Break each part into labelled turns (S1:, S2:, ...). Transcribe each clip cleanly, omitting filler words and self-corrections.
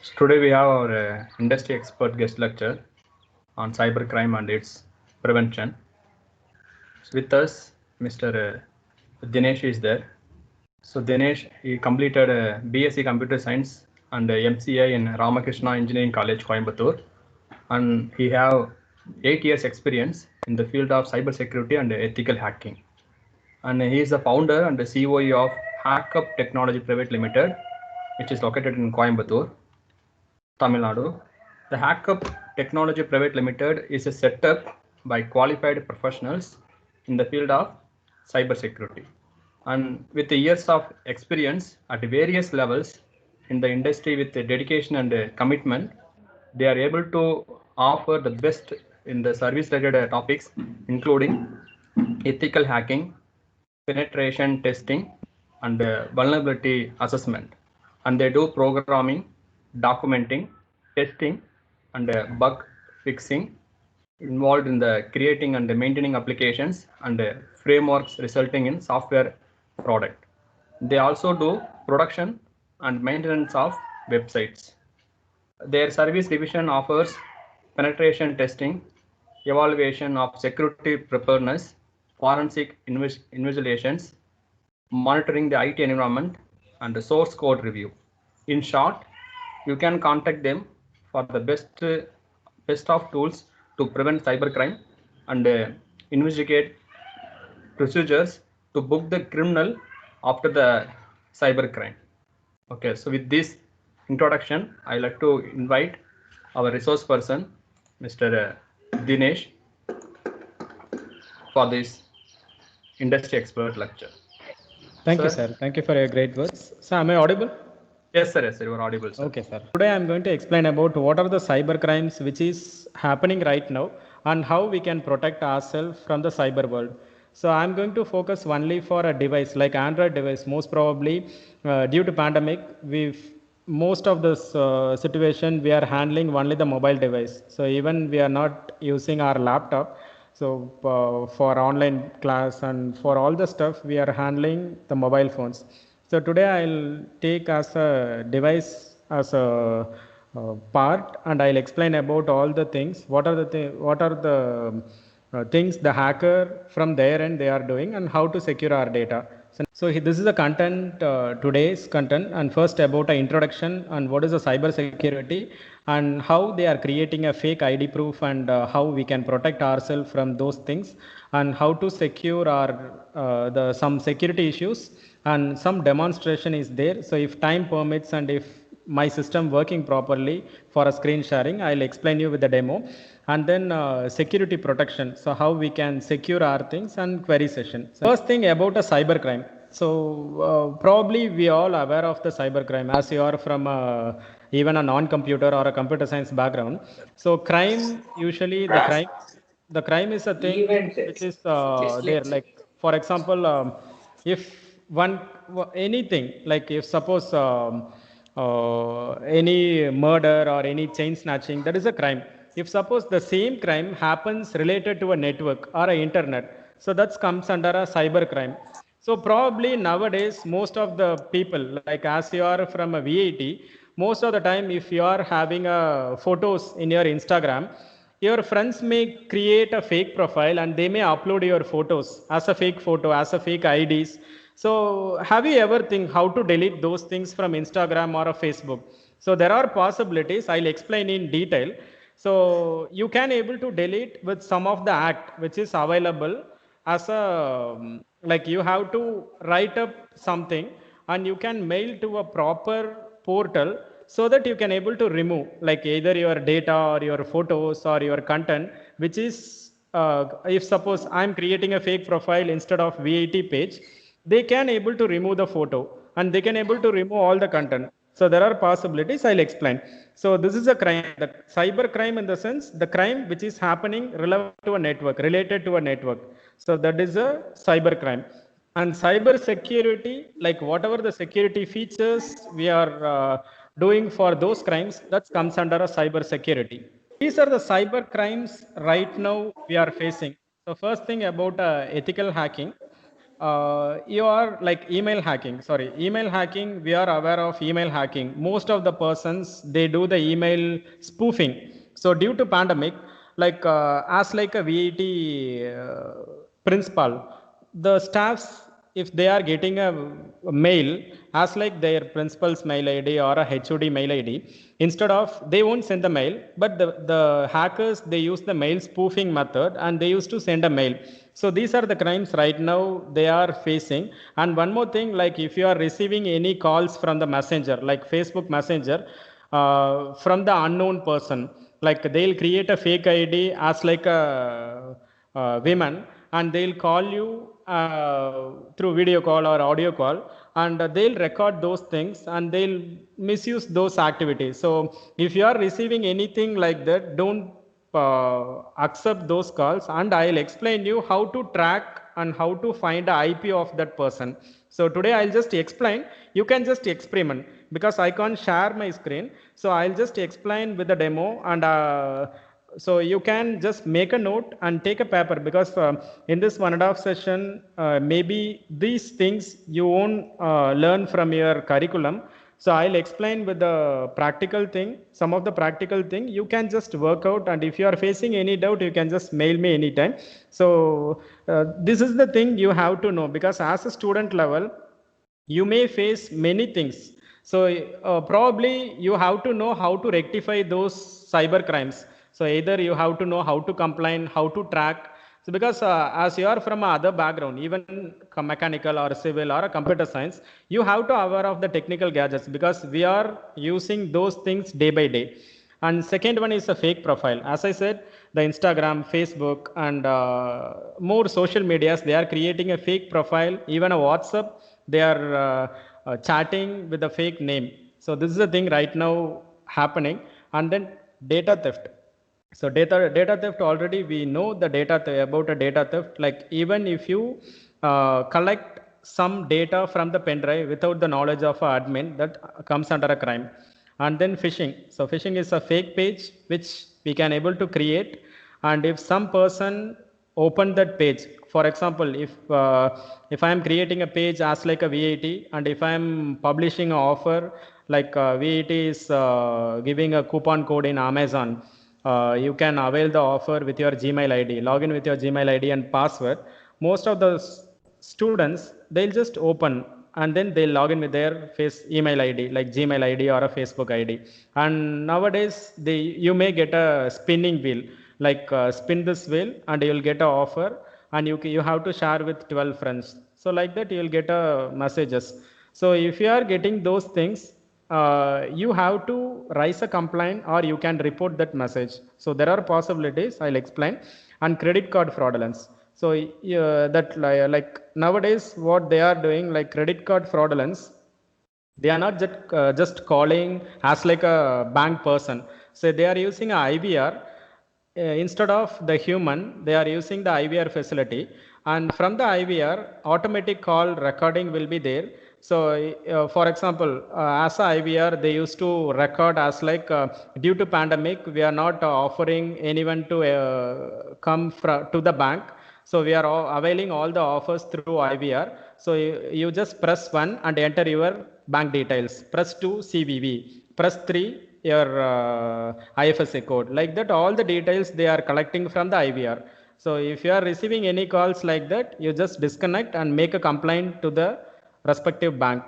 S1: So today we have our industry expert guest lecture on cybercrime and its prevention. So with us, Mr. Dinesh is there. So Dinesh, he completed BSc Computer Science and MCA in Ramakrishna Engineering College, Coimbatore, and he have 8 years experience in the field of cybersecurity and ethical hacking. And he is the founder and the COE of HackUp Technology Private Limited, which is located in Coimbatore, Tamil Nadu. The HackUp Technology Private Limited is a setup by qualified professionals in the field of cybersecurity. And with the years of experience at various levels in the industry with the dedication and commitment, they are able to offer the best in the service related topics, including ethical hacking, penetration testing, and vulnerability assessment. And they do programming, documenting, testing, and bug fixing involved in the creating and maintaining applications and frameworks resulting in software product. They also do production and maintenance of websites. Their service division offers penetration testing, evaluation of security preparedness, forensic investigations, monitoring the IT environment, and the source code review. In short, you can contact them for the best of tools to prevent cybercrime and investigate procedures to book the criminal after the cybercrime. Okay, so with this introduction, I like to invite our resource person, Mr. Dinesh, for this industry expert lecture.
S2: Thank you, sir. Thank you for your great words. Sir, am I audible?
S1: Yes, sir. Yes, sir. You are audible, sir.
S2: Okay, sir. Today I am going to explain about what are the cyber crimes which is happening right now and how we can protect ourselves from the cyber world. So I am going to focus only for a device like Android device. Most probably due to pandemic, most of this situation we are handling only the mobile device. So even we are not using our laptop. So for online class and for all the stuff we are handling the mobile phones. So today I'll take as a device as a part, and I'll explain about all the things. What are the things the hacker from their end they are doing, and how to secure our data. So this is the content, today's content, and first about an introduction and what is the cyber security and how they are creating a fake ID proof and how we can protect ourselves from those things and how to secure our some security issues, and some demonstration is there. So if time permits and if my system working properly for a screen sharing, I'll explain you with the demo. And then security protection, so how we can secure our things, and query session. So first thing about a cyber crime. So probably we all aware of the cyber crime as you are from even a non-computer or a computer science background. So crime, usually the crime is a thing which is there, like for example, if anything, like if suppose any murder or any chain snatching, that is a crime. If suppose the same crime happens related to a network or a internet, so that comes under a cyber crime. So probably nowadays most of the people, like as you are from a VAT, most of the time if you are having photos in your Instagram, your friends may create a fake profile and they may upload your photos as a fake photo, as a fake IDs. So have you ever think how to delete those things from Instagram or a Facebook? So there are possibilities. I'll explain in detail. So you can able to delete with some of the act which is available as a like you have to write up something and you can mail to a proper portal so that you can able to remove like either your data or your photos or your content, which is if suppose I'm creating a fake profile instead of VAT page, they can able to remove the photo and they can able to remove all the content. So there are possibilities. I'll explain. So this is a crime, the cyber crime, in the sense the crime which is happening relevant to a network, related to a network. So that is a cyber crime. And cyber security, like whatever the security features we are doing for those crimes, that comes under a cyber security. These are the cyber crimes right now we are facing. So first thing about ethical hacking. you are like email hacking. Sorry, email hacking. We are aware of email hacking. Most of the persons, they do the email spoofing. So due to pandemic, like as like a VET principal, the staffs, if they are getting a mail as like their principal's mail ID or a HOD mail ID, instead of, they won't send the mail, but the hackers, they use the mail spoofing method and they used to send a mail. So these are the crimes right now they are facing. And one more thing, like if you are receiving any calls from the messenger, like Facebook Messenger, from the unknown person, like they'll create a fake ID as like a women, and they'll call you through video call or audio call, and they'll record those things and they'll misuse those activities. So if you are receiving anything like that, don't accept those calls, and I'll explain you how to track and how to find the IP of that person. So today I'll just explain, you can just experiment because I can't share my screen. So I'll just explain with the demo, and so you can just make a note and take a paper, because in this 1.5 session, maybe these things you won't learn from your curriculum. So I'll explain with the practical thing, some of the practical thing you can just work out, and if you are facing any doubt, you can just mail me anytime. So this is the thing you have to know, because as a student level, you may face many things. So probably you have to know how to rectify those cyber crimes. So either you have to know how to complain, how to track. So because as you are from other background, even mechanical or civil or a computer science, you have to aware of the technical gadgets, because we are using those things day by day. And second one is a fake profile. As I said, the Instagram, Facebook, and more social medias, they are creating a fake profile. Even a WhatsApp, they are chatting with a fake name. So this is the thing right now happening. And then data theft. So data theft, already we know the about a data theft. Like even if you collect some data from the pen drive without the knowledge of an admin, that comes under a crime. And then phishing. So phishing is a fake page which we can able to create, and if some person open that page, for example, if I am creating a page as like a VAT, and if I am publishing an offer, like VAT is giving a coupon code in Amazon, you can avail the offer with your Gmail ID, log in with your Gmail ID and password. Most of the students, they'll just open and then they'll log in with their email ID, like Gmail ID or a Facebook ID. And nowadays, you may get a spinning wheel, like spin this wheel and you'll get an offer, and you have to share with 12 friends. So like that, you'll get messages. So if you are getting those things, you have to raise a complaint or you can report that message. So there are possibilities, I'll explain. And credit card fraudulence. So that like nowadays what they are doing, like credit card fraudulence, they are not just calling as like a bank person. So they are using a IVR. Instead of the human, they are using the IVR facility, and from the IVR, automatic call recording will be there. So for example, as a IVR, they used to record as like due to pandemic, we are not offering anyone to come to the bank. So we are availing all the offers through IVR. So you just press 1 and enter your bank details. Press 2, CVV. Press 3, your IFSC code. Like that, all the details they are collecting from the IVR. So if you are receiving any calls like that, you just disconnect and make a complaint to the respective bank.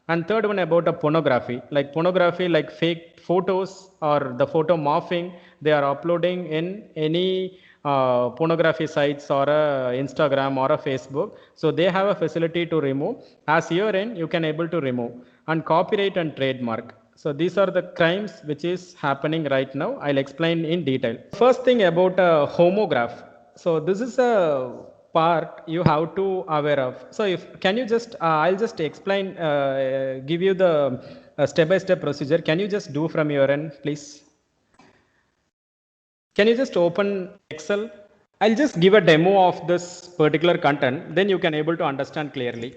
S2: And third one about a pornography, like fake photos or the photo morphing, they are uploading in any pornography sites or Instagram or a Facebook. So they have a facility to remove. As your end, you can able to remove. And copyright and trademark. So these are the crimes which is happening right now. I'll explain in detail. First thing about a homograph. So this is a part you have to aware of. So if can you just I'll just explain, give you the step-by-step procedure. Can you just do from your end, please? Can you just open Excel? I'll just give a demo of this particular content, then you can able to understand clearly.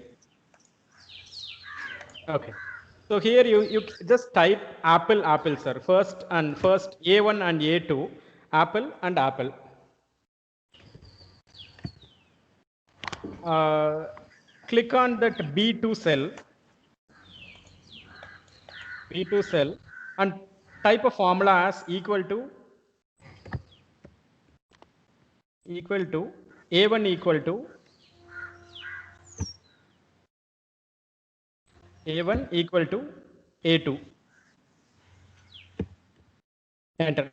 S2: Okay. So here you just type Apple, sir. First A1 and A2, Apple and Apple. click on that B2 cell, and type a formula as equal to A1 equal to A2. Enter.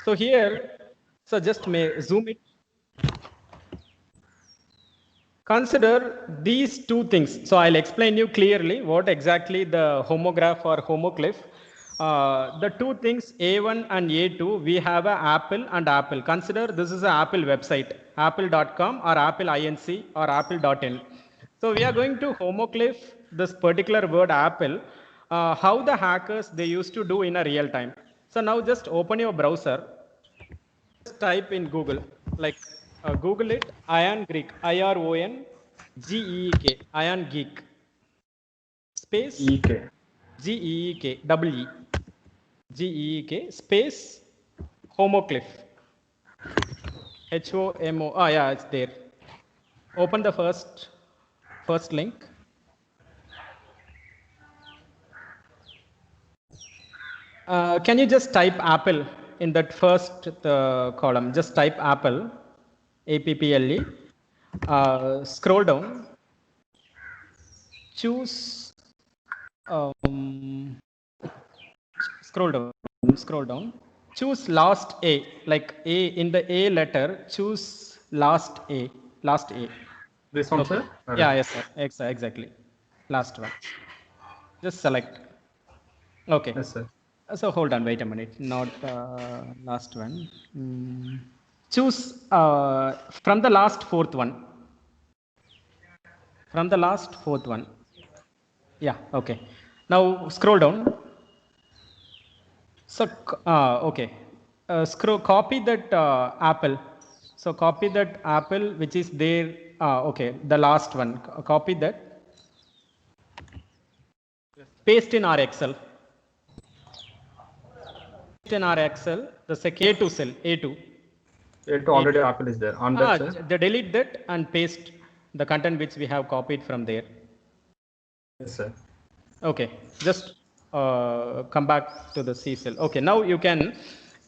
S2: So here, so just may zoom it. Consider these two things. So I'll explain you clearly what exactly the homograph or homoclif. The two things A1 and A2, we have a Apple and Apple. Consider this is an Apple website, apple.com or Apple Inc. or apple.in. So we are going to homoclif this particular word Apple, how the hackers they used to do in a real time. So now just open your browser, just type in Google, like Google it, Iron Greek, IRONGEEK, Iron Geek, space
S1: EK.
S2: GEEK, double E, GEEK, space homoclif, HOMO, yeah, it's there. Open the first link. Can you just type Apple in that first column? Just type Apple, APPLE. Scroll down. Choose. Scroll down. Choose last A, like A in the A letter. Choose last A.
S1: This one,
S2: Okay.
S1: sir?
S2: Yeah, yes, sir. Exactly. Last one. Just select. Okay.
S1: Yes, sir.
S2: So hold on, wait a minute. Not last one. Choose from the last fourth one. Yeah, okay. Now scroll down. So, okay. Copy that Apple. So copy that Apple, which is there. Okay, the last one. Copy that. Paste in our Excel. The second A2 cell, A2.
S1: A2 already Apple is there. On that, sir?
S2: They delete that and paste the content which we have copied from there.
S1: Yes, sir.
S2: Okay, just come back to the C cell. Okay, now you can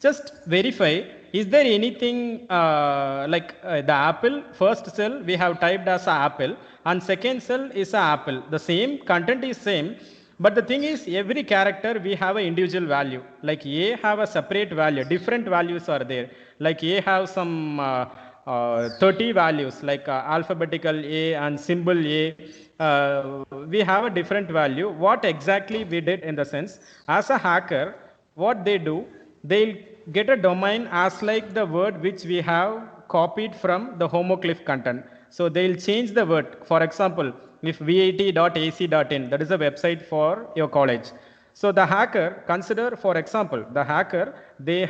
S2: just verify, is there anything like the Apple first cell we have typed as a Apple and second cell is a Apple. The same content is same, but the thing is every character we have an individual value. Like A have a separate value, different values are there. Like A have some 30 values like alphabetical A and symbol A. We have a different value. What exactly we did in the sense, as a hacker, what they do, they'll get a domain as like the word which we have copied from the homoclif content. So they'll change the word. For example, if vat.ac.in, that is a website for your college. So the hacker, consider for example, the hacker, they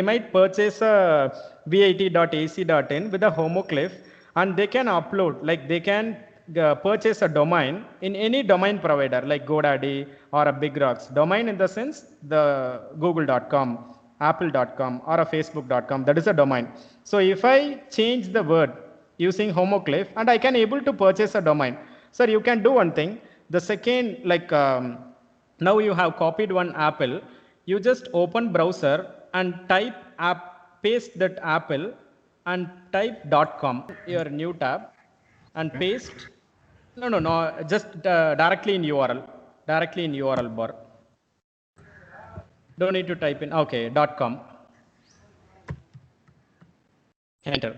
S2: might purchase a vat.ac.in with a homoclif and they can upload, like they can purchase a domain in any domain provider like GoDaddy or a Big Rocks. Domain in the sense the google.com, apple.com or a facebook.com, that is a domain. So if I change the word using homoclif and I can able to purchase a domain. Sir, you can do one thing. The second, like now you have copied one Apple, you just open browser and type paste that Apple and type .com, your new tab, and paste. No, just directly in URL bar. Don't need to type in, okay, .com. Enter.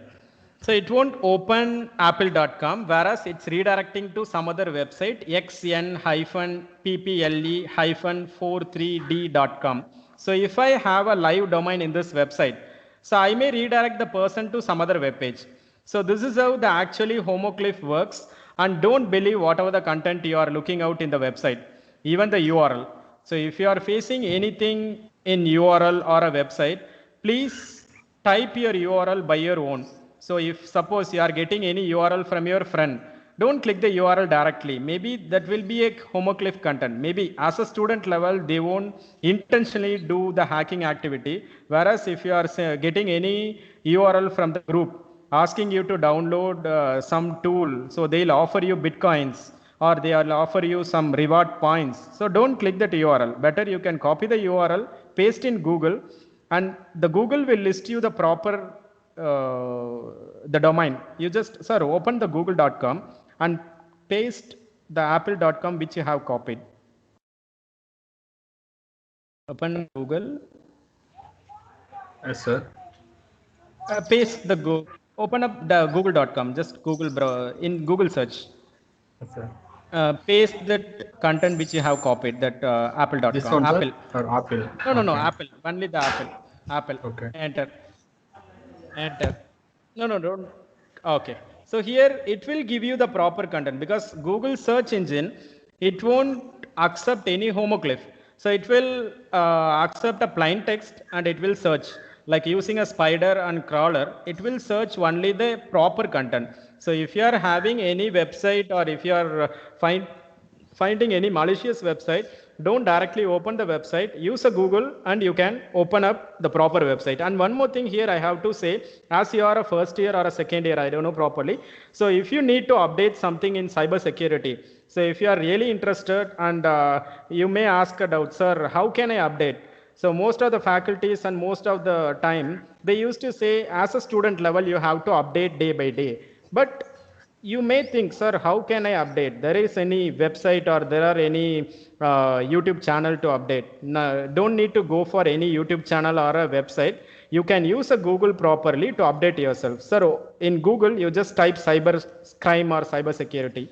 S2: So it won't open apple.com, whereas it's redirecting to some other website, xn-ppe-43d.com. So if I have a live domain in this website, so I may redirect the person to some other web page. So this is how the actually homoclif works, and don't believe whatever the content you are looking out in the website, even the URL. So if you are facing anything in URL or a website, please type your URL by your own. So if suppose you are getting any URL from your friend, don't click the URL directly. Maybe that will be a homoclif content. Maybe as a student level, they won't intentionally do the hacking activity. Whereas if you are getting any URL from the group, asking you to download some tool. So they'll offer you Bitcoins or they'll offer you some reward points. So don't click that URL. Better you can copy the URL, paste in Google, and the Google will list you the proper the domain. You just, sir, open the google.com and paste the apple.com which you have copied. Open Google.
S1: Yes, sir.
S2: Paste the Go. Open up the google.com. Just Google in Google search.
S1: Yes, sir.
S2: Paste that content which you have copied. That apple.com.
S1: This one,
S2: Apple.
S1: sir? Or Apple?
S2: No.
S1: Okay.
S2: Apple. Only the Apple. Apple.
S1: Okay.
S2: Enter. No, don't. Okay. So here it will give you the proper content because Google search engine, it won't accept any homoglyph. So it will accept a plain text and it will search. Like using a spider and crawler, it will search only the proper content. So if you are having any website or if you are finding any malicious website, don't directly open the website, use a Google and you can open up the proper website. And one more thing here I have to say, as you are a first year or a second year, I don't know properly. So if you need to update something in cyber security, so if you are really interested and you may ask a doubt, sir, how can I update? So most of the faculties and most of the time, they used to say as a student level, you have to update day by day. But you may think, sir, how can I update? There is any website or there are any YouTube channel to update. No, don't need to go for any YouTube channel or a website. You can use a Google properly to update yourself. Sir, in Google, you just type cyber crime or cyber security.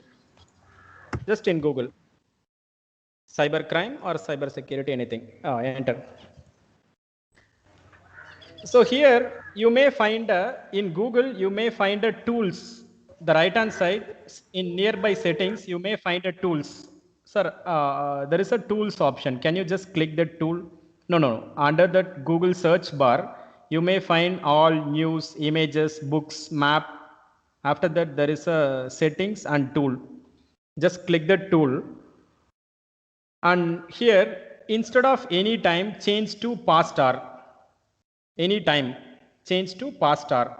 S2: Just in Google. Cyber crime or cyber security, anything. Enter. So here you may find in Google, you may find a tools. The right hand side in nearby settings, you may find a tools. Sir, there is a tools option. Can you just click that tool? No. Under that Google search bar, you may find all news, images, books, map. After that, there is a settings and tool. Just click the tool. And here, instead of any time, change to past hour. Any time, change to past hour.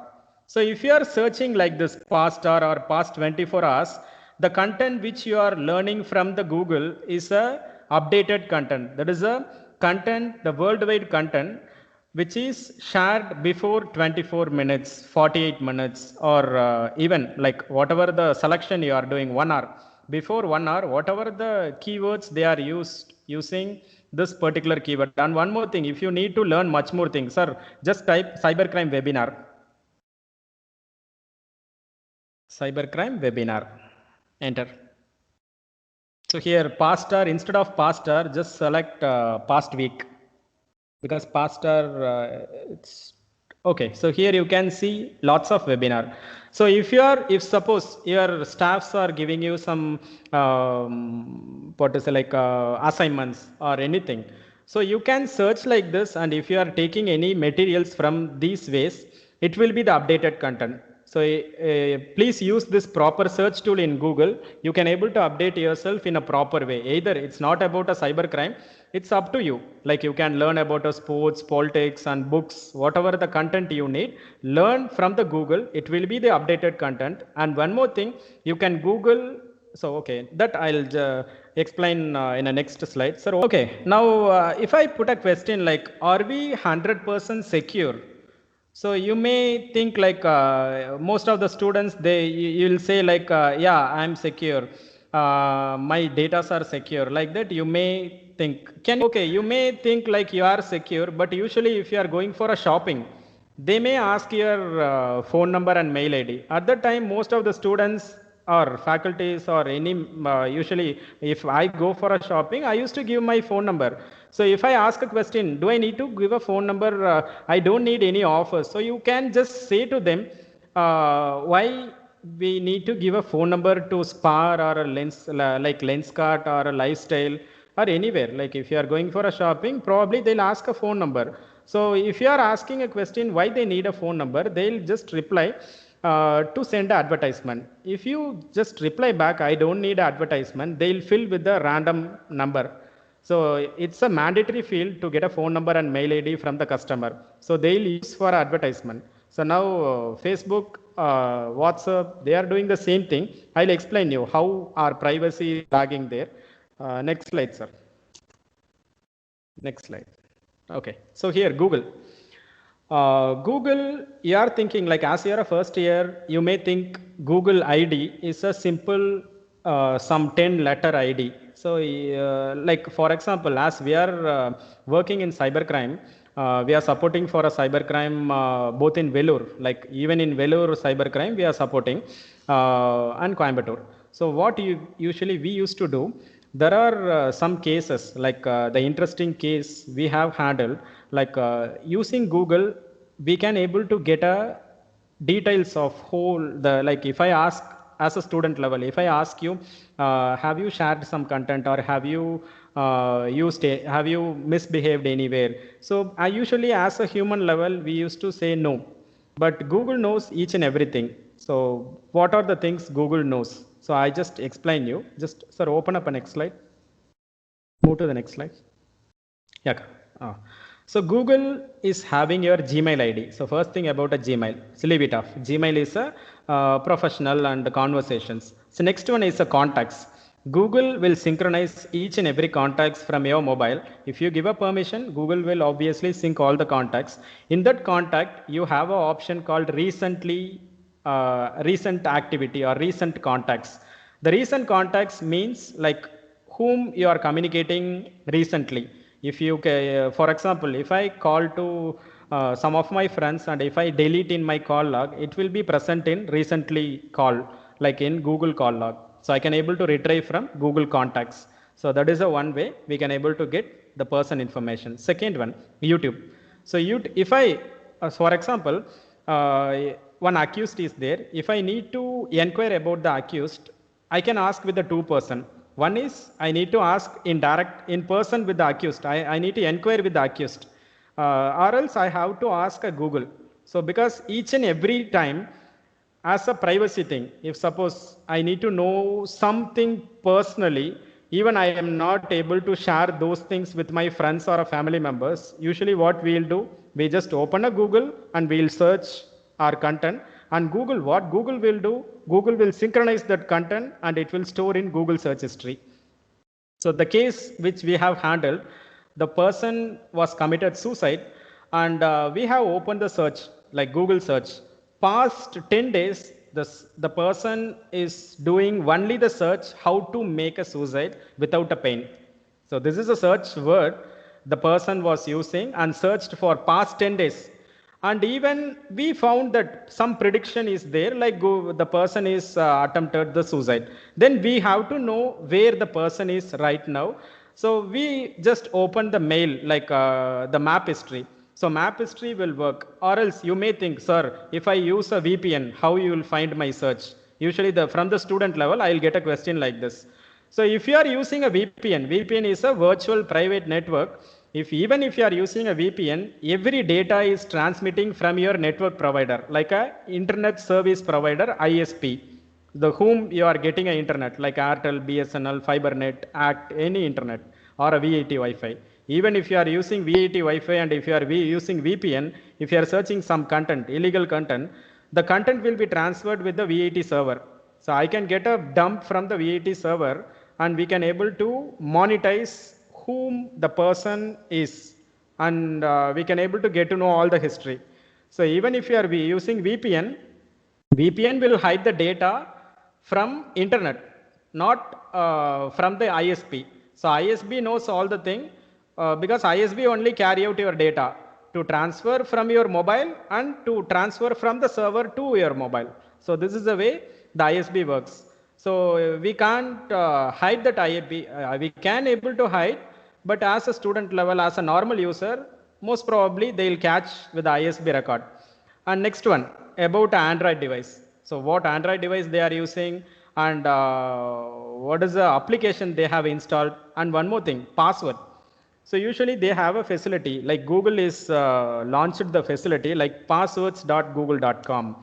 S2: So if you are searching like this past hour or past 24 hours, the content which you are learning from the Google is a updated content. That is a content, the worldwide content, which is shared before 24 minutes, 48 minutes, or even like whatever the selection you are doing 1 hour. Before 1 hour, whatever the keywords they are using this particular keyword. And one more thing, if you need to learn much more things, sir, just type cybercrime webinar. Cybercrime webinar. Enter. So here past hour, instead of past hour, just select past week, because past hour it's okay. So here you can see lots of webinar. So if suppose your staffs are giving you some what to say, like assignments or anything, so you can search like this, and if you are taking any materials from these ways, it will be the updated content. So please use this proper search tool in Google. You can able to update yourself in a proper way. Either it's not about a cyber crime, it's up to you. Like you can learn about sports, politics and books, whatever the content you need, learn from the Google. It will be the updated content. And one more thing, you can Google. So, okay, that I'll explain in the next slide. So, okay, now if I put a question like, are we 100% secure? So you may think like most of the students, you'll say like, yeah, I'm secure. My data are secure. Like that, you may think. You may think like you are secure, but usually if you are going for a shopping, they may ask your phone number and mail ID. At that time, most of the students or faculties or any, usually if I go for a shopping, I used to give my phone number. So if I ask a question, do I need to give a phone number? I don't need any offers. So you can just say to them, why we need to give a phone number to Spar or a Lens, like Lenskart or a Lifestyle or anywhere. Like if you are going for a shopping, probably they'll ask a phone number. So if you are asking a question why they need a phone number, they'll just reply to send an advertisement. If you just reply back, I don't need advertisement, they'll fill with the random number. So it's a mandatory field to get a phone number and mail ID from the customer. So they'll use for advertisement. So now Facebook WhatsApp, they are doing the same thing. I'll explain you how our privacy is lagging there. Next slide, sir. Next slide. Okay, so here Google. Google, you are thinking like as you are a first year, you may think Google ID is a simple some 10 letter ID. So like for example, as we are working in cybercrime, we are supporting for a cybercrime both in Vellore, like even in Vellore cybercrime, we are supporting and Coimbatore. So what usually we used to do, there are some cases like the interesting case we have handled, like using Google, we can able to get a details of whole the, like if I ask as a student level, if I ask you, have you shared some content or have you have you misbehaved anywhere? So I usually as a human level, we used to say no, but Google knows each and everything. So what are the things Google knows? So I just explain you. Just sir, open up a next slide. Move to the next slide. Yeah. So Google is having your Gmail ID. So first thing about a Gmail, so leave it off. Gmail is a professional and conversations. So next one is a contacts. Google will synchronize each and every contacts from your mobile. If you give a permission, Google will obviously sync all the contacts. In that contact, you have an option called recently recent activity or recent contacts. The recent contacts means like whom you are communicating recently. If you, for example, if I call to some of my friends and if I delete in my call log, it will be present in recently call, like in Google call log. So I can able to retrieve from Google contacts. So that is a one way we can able to get the person information. Second one, YouTube. So if I, for example, one accused is there. If I need to inquire about the accused, I can ask with the two person. One is I need to ask in person with the accused. I need to inquire with the accused, or else I have to ask a Google. So because each and every time, as a privacy thing, if suppose I need to know something personally, even I am not able to share those things with my friends or family members, usually what we'll do, we just open a Google and we'll search our content. And Google, what Google will do, Google will synchronize that content and it will store in Google search history. So the case which we have handled, the person was committed suicide and we have opened the search, like Google search. Past 10 days, the person is doing only the search how to make a suicide without a pain. So this is a search word the person was using and searched for past 10 days. And even we found that some prediction is there, like the person is attempted the suicide. Then we have to know where the person is right now. So we just open the mail, like the map history. So map history will work. Or else you may think, sir, if I use a VPN, how you will find my search? Usually from the student level, I'll get a question like this. So if you are using a VPN is a virtual private network. Even if you are using a VPN, every data is transmitting from your network provider, like a internet service provider, ISP, the whom you are getting an internet, like Airtel, BSNL, FiberNet, ACT, any internet, or a VAT Wi-Fi. Even if you are using VAT Wi-Fi and if you are using VPN, if you are searching some content, illegal content, the content will be transferred with the VAT server. So I can get a dump from the VAT server and we can able to monetize whom the person is, and we can able to get to know all the history. So even if you are using VPN will hide the data from internet, not from the ISP. So ISP knows all the thing because ISP only carry out your data to transfer from your mobile and to transfer from the server to your mobile. So this is the way the ISP works. So we can't hide that ISP. We can able to hide, but as a student level, as a normal user, most probably they'll catch with the ISP record. And next one, about Android device. So what Android device they are using and what is the application they have installed. And one more thing, password. So usually they have a facility, like Google is launched the facility like passwords.google.com.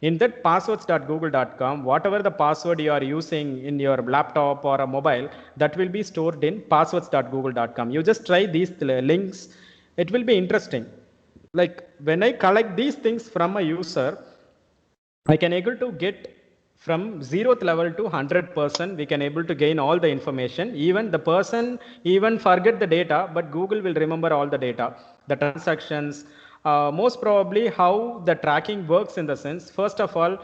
S2: In that passwords.google.com, whatever the password you are using in your laptop or a mobile, that will be stored in passwords.google.com. You just try these links. It will be interesting. Like when I collect these things from a user, I can able to get from 0th level to 100%, we can able to gain all the information. Even the person even forget the data, but Google will remember all the data, the transactions, most probably how the tracking works in the sense. First of all,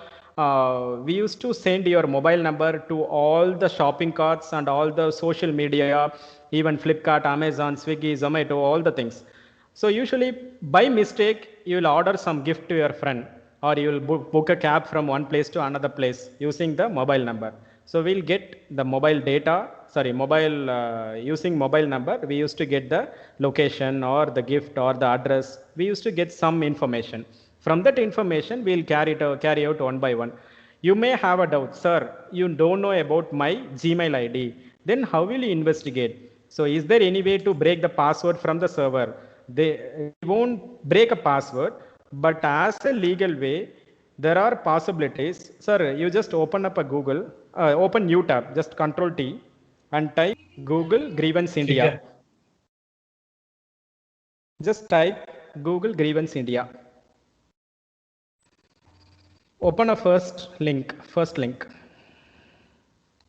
S2: we used to send your mobile number to all the shopping carts and all the social media, even Flipkart, Amazon, Swiggy, Zomato, all the things. So usually by mistake, you will order some gift to your friend, or you will book a cab from one place to another place using the mobile number. So we'll get the mobile data, sorry, mobile, using mobile number, we used to get the location or the gift or the address. We used to get some information. From that information, we'll carry out one by one. You may have a doubt, sir, you don't know about my Gmail ID. Then how will you investigate? So is there any way to break the password from the server? They won't break a password, but as a legal way, there are possibilities. Sir, you just open up a Google, open new tab, just Control T and type Google Grievance India. Just type Google Grievance India. Open a first link.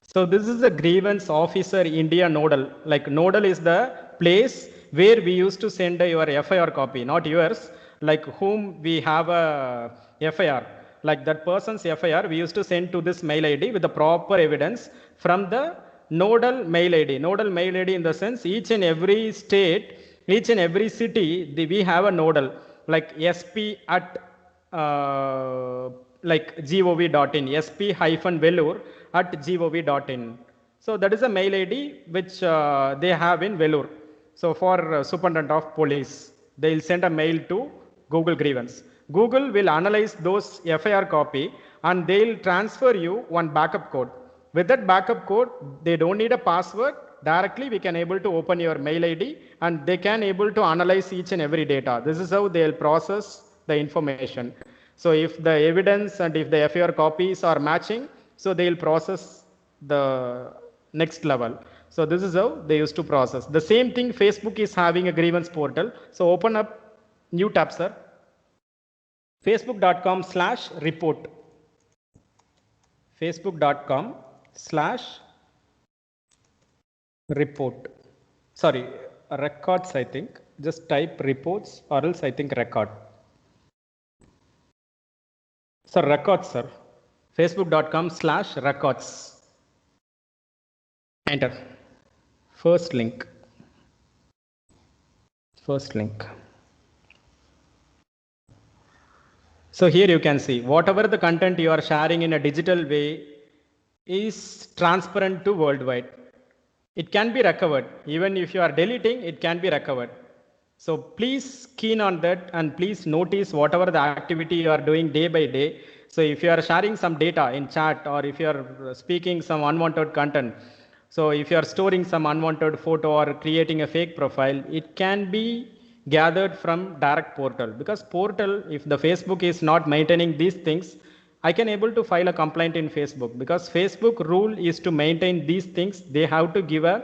S2: So this is a grievance officer India nodal. Like nodal is the place where we used to send your FIR copy, not yours. Like whom we have a FIR, like that person's FIR, we used to send to this mail ID with the proper evidence from the nodal mail ID. Nodal mail ID in the sense each and every state, each and every city, we have a nodal, like SP at like gov.in, sp-vellore at gov.in. So that is a mail ID which they have in Vellore. So for Superintendent of Police, they will send a mail to Google Grievance. Google will analyze those FIR copy and they will transfer you one backup code. With that backup code, they don't need a password. Directly, we can able to open your mail ID and they can able to analyze each and every data. This is how they'll process the information. So if the evidence and if the FIR copies are matching, so they'll process the next level. So this is how they used to process. The same thing, Facebook is having a grievance portal. So open up new tab, sir. Facebook.com/report. Facebook.com/report. Sorry, records, I think. Just type reports or else I think record. Sir, records, sir. Facebook.com/records. Enter. First link. So here you can see whatever the content you are sharing in a digital way is transparent to worldwide. It can be recovered. Even if you are deleting, it can be recovered. So please keen on that and please notice whatever the activity you are doing day by day. So if you are sharing some data in chat or if you are speaking some unwanted content, so if you are storing some unwanted photo or creating a fake profile, it can be gathered from direct portal, because portal, if the Facebook is not maintaining these things, I can able to file a complaint in Facebook, because Facebook rule is to maintain these things. They have to give a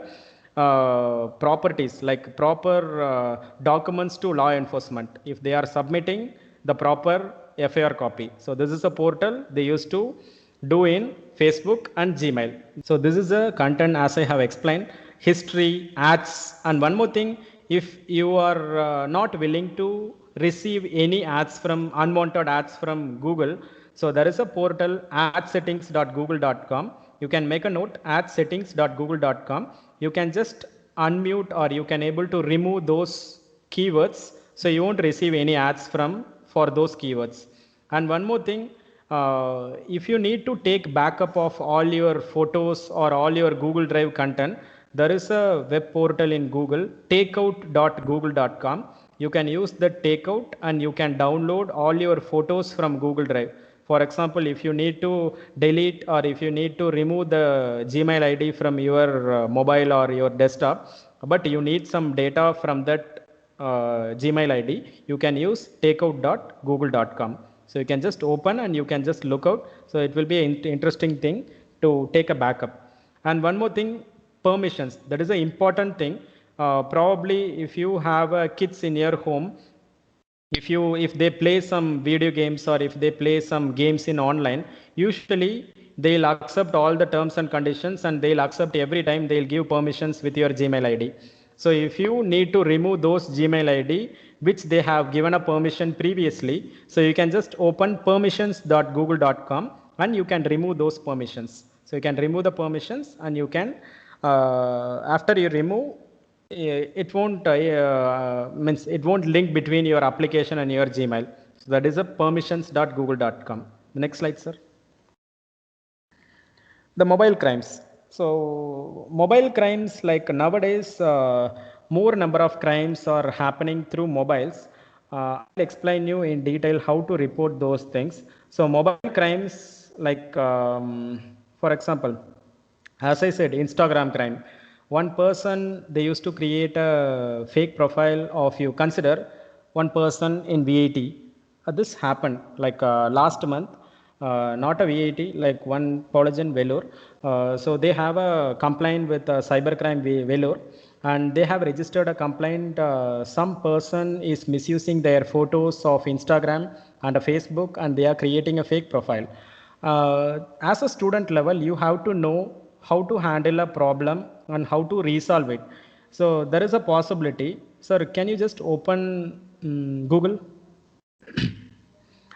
S2: properties like proper documents to law enforcement if they are submitting the proper FIR copy. So this is a portal they used to do in Facebook and Gmail. So this is a content as I have explained, history, ads, and one more thing, if you are not willing to receive any ads from unwanted ads from Google, so there is a portal adsettings.google.com. You can make a note, adsettings.google.com. You can just unmute or you can able to remove those keywords, so you won't receive any ads for those keywords. And one more thing, if you need to take backup of all your photos or all your Google Drive content, there is a web portal in Google, takeout.google.com. You can use the takeout and you can download all your photos from Google Drive. For example, if you need to delete or if you need to remove the Gmail ID from your mobile or your desktop, but you need some data from that Gmail ID, you can use takeout.google.com. So you can just open and you can just look out. So it will be an interesting thing to take a backup. And one more thing, permissions. That is an important thing. Probably if you have kids in your home, if they play some video games or if they play some games in online, usually they'll accept all the terms and conditions and they'll accept every time they'll give permissions with your Gmail ID. So if you need to remove those Gmail ID which they have given a permission previously, so you can just open permissions.google.com and you can remove those permissions. So you can remove the permissions and you can after you remove, it won't means it won't link between your application and your Gmail. So that is a permissions.google.com. The next slide, sir. The mobile crimes. So mobile crimes, like nowadays, more number of crimes are happening through mobiles. I'll explain you in detail how to report those things. So mobile crimes, like for example, as I said, Instagram crime. One person, they used to create a fake profile of you. Consider one person in VAT. This happened like last month. Not a VAT, like one Polygen Vellore. So they have a complaint with cybercrime Vellore, and they have registered a complaint. Some person is misusing their photos of Instagram and a Facebook, and they are creating a fake profile. As a student level, you have to know how to handle a problem and how to resolve it. So there is a possibility. Sir, can you just open Google?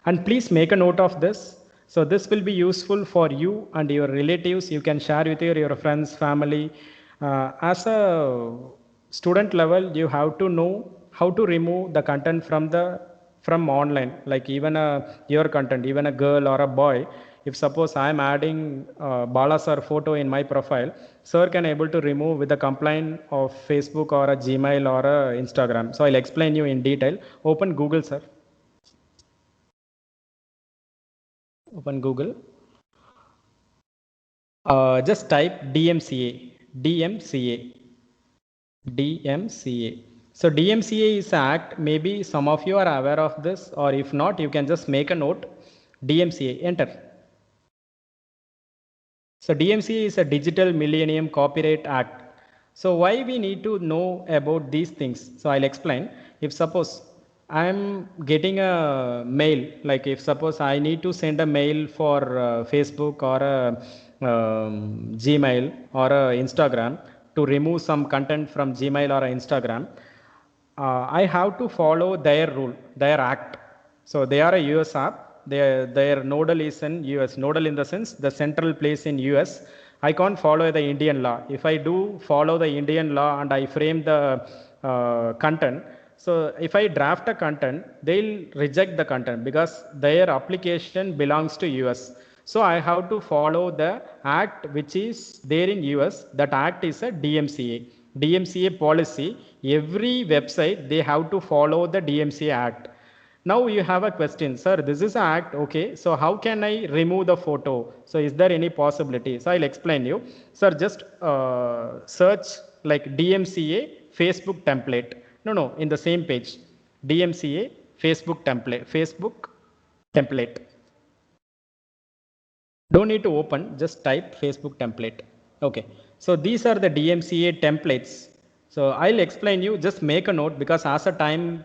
S2: And please make a note of this. So this will be useful for you and your relatives. You can share with your friends, family. As a student level, you have to know how to remove the content from online, like even your content, even a girl or a boy. If suppose I am adding Bala sir photo in my profile, sir can able to remove with the complaint of Facebook or a Gmail or a Instagram. So I'll explain you in detail. Open Google, sir. Open Google. Just type DMCA. DMCA. DMCA. So DMCA is an act. Maybe some of you are aware of this, or if not, you can just make a note. DMCA. Enter. So DMCA is a Digital Millennium Copyright Act. So why we need to know about these things? So I'll explain. If suppose I'm getting a mail, like if suppose I need to send a mail for Facebook or a Gmail or a Instagram to remove some content from Gmail or a Instagram, I have to follow their rule, their act. So they are a US app. Their nodal is in US. Nodal in the sense the central place in US. I can't follow the Indian law. If I do follow the Indian law and I frame the content, so if I draft a content, they'll reject the content because their application belongs to US. So I have to follow the act which is there in US. That act is a DMCA. DMCA policy. Every website, they have to follow the DMCA act. Now you have a question, sir, this is an act, okay, so how can I remove the photo? So is there any possibility? So I'll explain you. Sir, just search like DMCA Facebook template. No, in the same page. DMCA Facebook template. Don't need to open, just type Facebook template. Okay, so these are the DMCA templates. So I'll explain you, just make a note because as a time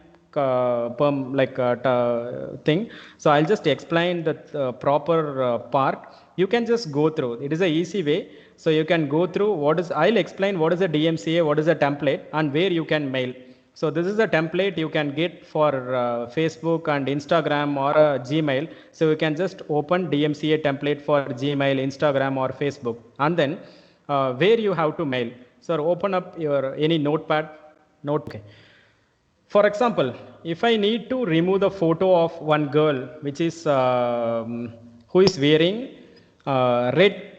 S2: thing. So I'll just explain the proper part. You can just go through. It is an easy way. So you can go through I'll explain what is a DMCA, what is a template, and where you can mail. So this is a template you can get for Facebook and Instagram or Gmail. So you can just open DMCA template for Gmail, Instagram or Facebook. And then where you have to mail. So open up your any notepad. Okay. For example, if I need to remove the photo of one girl which is who is wearing red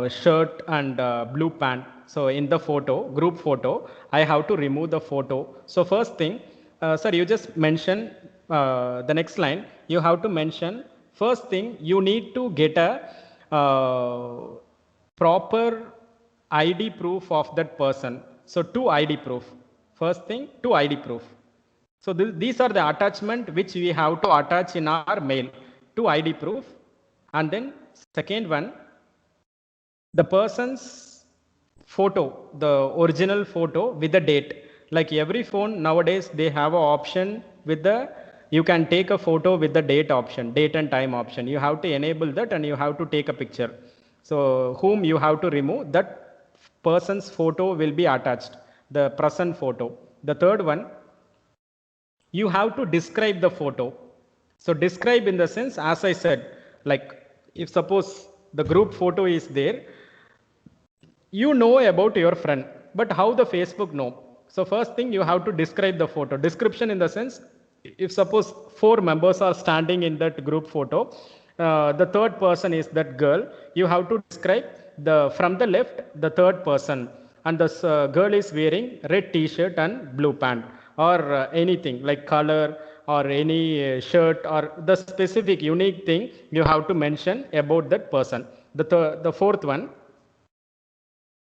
S2: shirt and blue pant. So in the photo, group photo, I have to remove the photo. So first thing, sir, you just mention the next line. You have to mention first thing. You need to get a proper ID proof of that person. So two ID proof. First thing, two ID proof. So these are the attachment which we have to attach in our mail. Two ID proof. And then second one, the person's photo, the original photo with the date. Like every phone nowadays, they have an option with the, you can take a photo with the date option, date and time option. You have to enable that and you have to take a picture. So whom you have to remove, that person's photo will be attached, the present photo. The third one, you have to describe the photo. So describe in the sense, as I said, like if suppose the group photo is there, you know about your friend, but how the Facebook know? So first thing, you have to describe the photo. Description in the sense, if suppose 4 members are standing in that group photo, the third person is that girl, you have to describe the, from the left, the third person, and the girl is wearing red t-shirt and blue pant, or anything like color or any shirt, or the specific unique thing you have to mention about that person. The fourth one,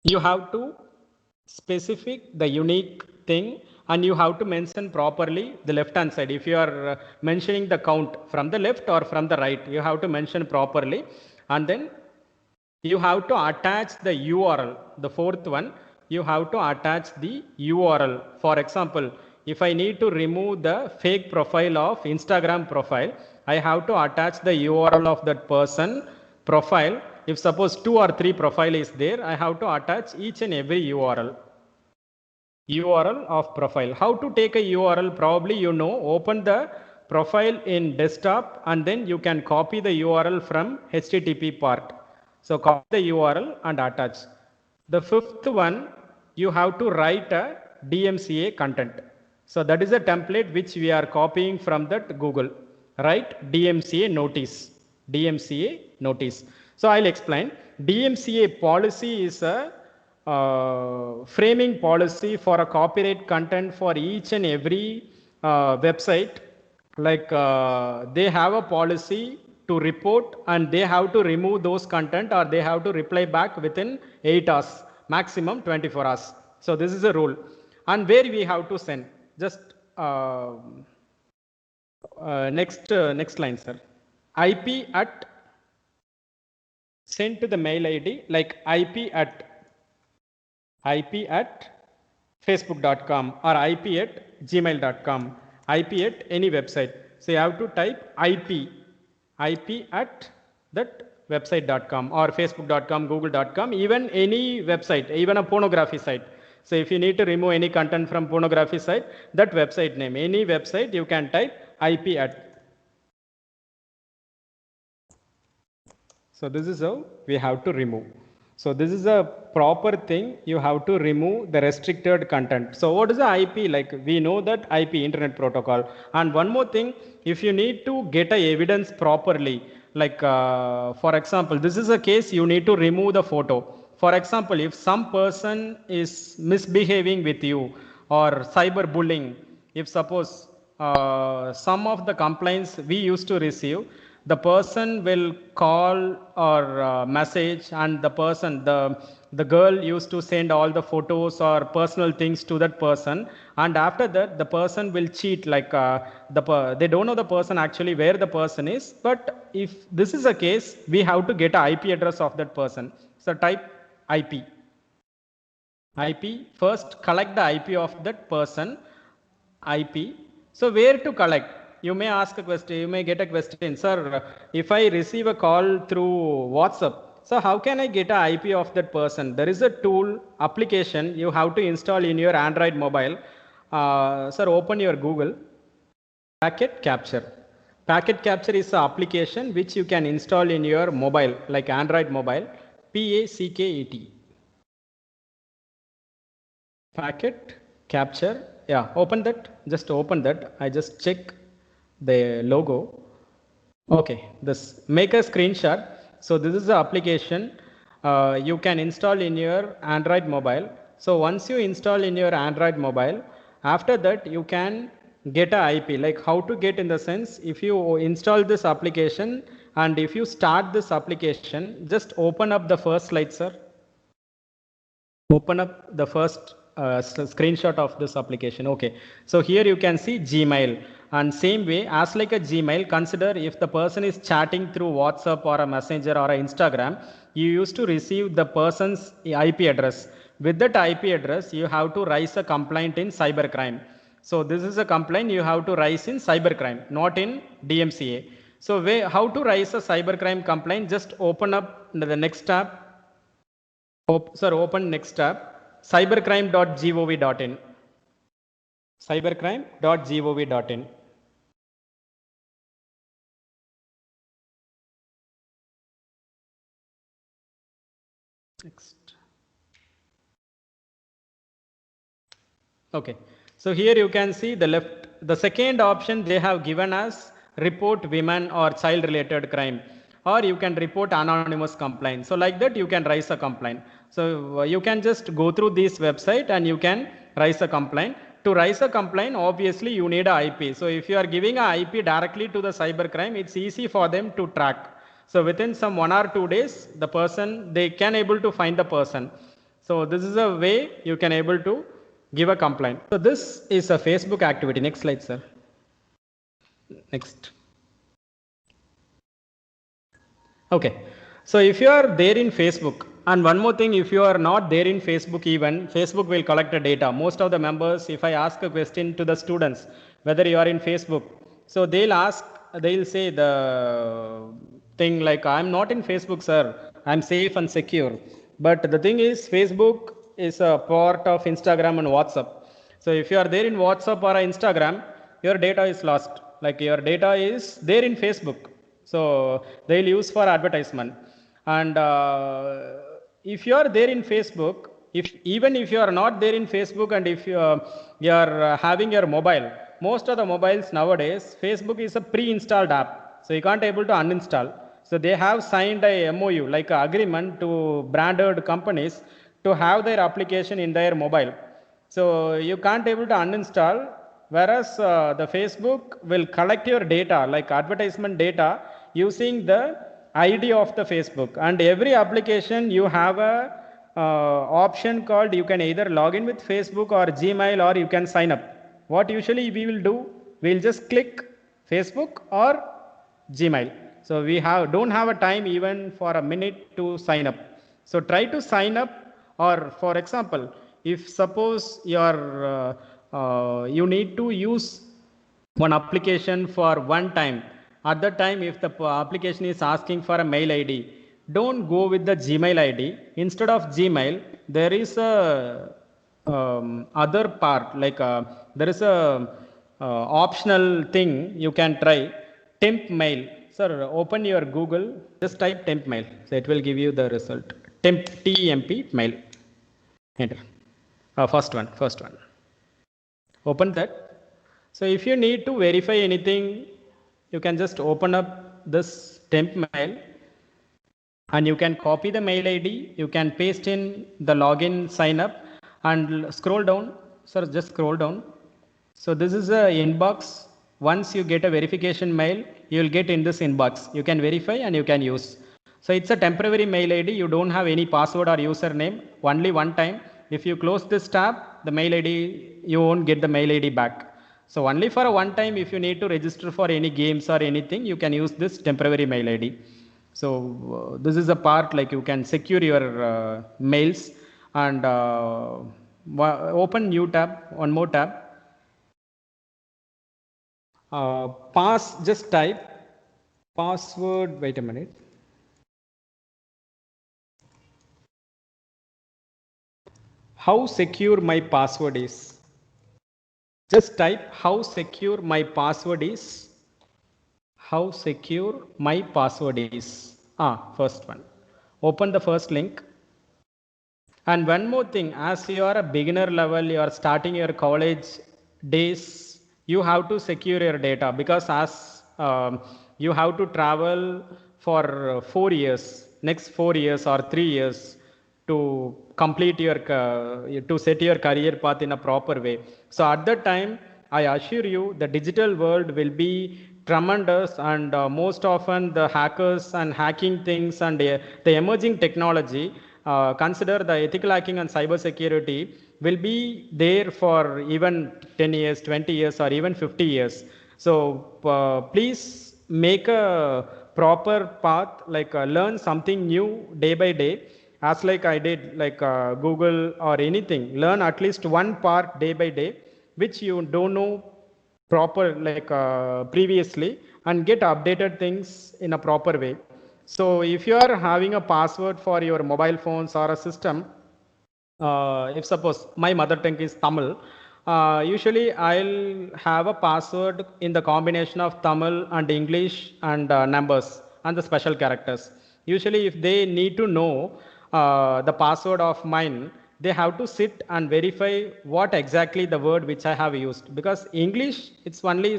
S2: you have to specific the unique thing, and you have to mention properly the left hand side. If you are mentioning the count from the left or from the right, you have to mention properly, and then you have to attach the URL. The fourth one, you have to attach the URL. For example, if I need to remove the fake profile of Instagram profile, I have to attach the URL of that person profile. If suppose 2 or 3 profile is there, I have to attach each and every URL of profile. How to take a URL? Probably you know, open the profile in desktop and then you can copy the URL from HTTP part. So copy the URL and attach. The fifth one, you have to write a DMCA content. So that is a template which we are copying from that Google. Write DMCA notice. DMCA notice. So I'll explain. DMCA policy is a framing policy for a copyright content for each and every website. Like they have a policy to report and they have to remove those content, or they have to reply back within 8 hours, maximum 24 hours. So this is a rule. And where we have to send, just next line, sir. IP at, send to the mail ID, like IP at facebook.com or IP at gmail.com, IP at any website. So you have to type IP at that website.com or facebook.com, google.com, even any website, even a pornography site. So if you need to remove any content from pornography site, that website name, any website, you can type IP at. So this is how we have to remove. So this is a proper thing. You have to remove the restricted content. So what is the IP? Like we know that IP, Internet Protocol. And one more thing, if you need to get a evidence properly, like for example, this is a case you need to remove the photo. For example, if some person is misbehaving with you or cyberbullying, if suppose some of the complaints we used to receive, the person will call or message, and the person, the girl used to send all the photos or personal things to that person, and after that the person will cheat, like they don't know the person actually where the person is, but if this is a case, we have to get an IP address of that person. So type IP. First collect the IP of that person, IP. So where to collect? You may ask a question, you may get a question, sir, if I receive a call through WhatsApp, so how can I get an IP of that person? There is a tool, application you have to install in your Android mobile. Sir, open your Google. Packet Capture. Packet Capture is an application which you can install in your mobile, like Android mobile. PACKET. Packet Capture. Yeah, open that. Just open that. I just check the logo. Okay, this make a screenshot. So this is the application you can install in your Android mobile. So once you install in your Android mobile, after that you can get a IP. Like how to get, in the sense, if you install this application and if you start this application, just open up the first slide, sir. Open up the first screenshot of this application. Okay, so here you can see Gmail, and same way as like a Gmail, consider if the person is chatting through WhatsApp or a Messenger or a Instagram, you used to receive the person's IP address. With that IP address, you have to raise a complaint in cybercrime. So this is a complaint you have to raise in cybercrime, not in DMCA. So how to raise a cybercrime complaint? Just open up the next tab. Open next tab, cybercrime.gov.in. Cybercrime.gov.in. Next. Okay. So here you can see the left, the second option they have given us report women or child related crime, or you can report anonymous complaint. So like that you can raise a complaint. So you can just go through this website and you can raise a complaint. To raise a complaint, obviously you need a IP. So if you are giving a IP directly to the cybercrime, it's easy for them to track. So within some 1 or 2 days, the person, they can able to find the person. So this is a way you can able to give a complaint. So this is a Facebook activity. Next slide, sir. Next. Okay. So if you are there in Facebook, and one more thing, if you are not there in Facebook even, Facebook will collect the data. Most of the members, if I ask a question to the students, whether you are in Facebook, so they'll say the thing like, I'm not in Facebook, sir. I'm safe and secure. But the thing is, Facebook is a part of Instagram and WhatsApp. So if you are there in WhatsApp or Instagram, your data is lost. Like your data is there in Facebook. So they'll use for advertisement. And if you are there in Facebook, even if you are not there in Facebook, and if you are having your mobile, most of the mobiles nowadays, Facebook is a pre-installed app. So you can't able to uninstall. So they have signed a MOU, like an agreement to branded companies to have their application in their mobile. So you can't able to uninstall, whereas the Facebook will collect your data, like advertisement data, using the ID of the Facebook. And every application you have a option called, you can either log in with Facebook or Gmail, or you can sign up. What usually we will do, we'll just click Facebook or Gmail. So we don't have a time even for a minute to sign up. So try to sign up, or for example, if suppose you need to use one application for one time, at that time if the application is asking for a mail ID, don't go with the Gmail ID. Instead of Gmail, there is a other part, like there is a optional thing you can try, temp mail. Sir, open your Google, just type temp mail. So it will give you the result. Temp, TEMP mail. Enter. First one. Open that. So if you need to verify anything, you can just open up this temp mail, and you can copy the mail ID. You can paste in the login, sign up, and scroll down. Sir, just scroll down. So this is a inbox. Once you get a verification mail, you will get in this inbox. You can verify and you can use. So it's a temporary mail ID. You don't have any password or username, only one time. If you close this tab, the mail ID, you won't get the mail ID back. So only for a one time, if you need to register for any games or anything, you can use this temporary mail ID. So this is a part, like you can secure your mails. And open new tab, one more tab. Just type password, wait a minute. How secure my password is. Just type how secure my password is. How secure my password is. First one. Open the first link. And one more thing, as you are a beginner level, you are starting your college days, you have to secure your data, because as you have to travel for 4 years, next 4 years or 3 years to complete your, to set your career path in a proper way. So at that time, I assure you, the digital world will be tremendous, and most often the hackers and hacking things and the emerging technology, consider the ethical hacking and cyber security, will be there for even 10 years, 20 years, or even 50 years. So please make a proper path, like learn something new day by day, as like I did, like Google or anything. Learn at least one part day by day. which you don't know proper like previously, and get updated things in a proper way. So if you are having a password for your mobile phones or a system, if suppose my mother tongue is Tamil, usually I'll have a password in the combination of Tamil and English and numbers and the special characters. Usually if they need to know the password of mine, they have to sit and verify what exactly the word which I have used, because English, it's only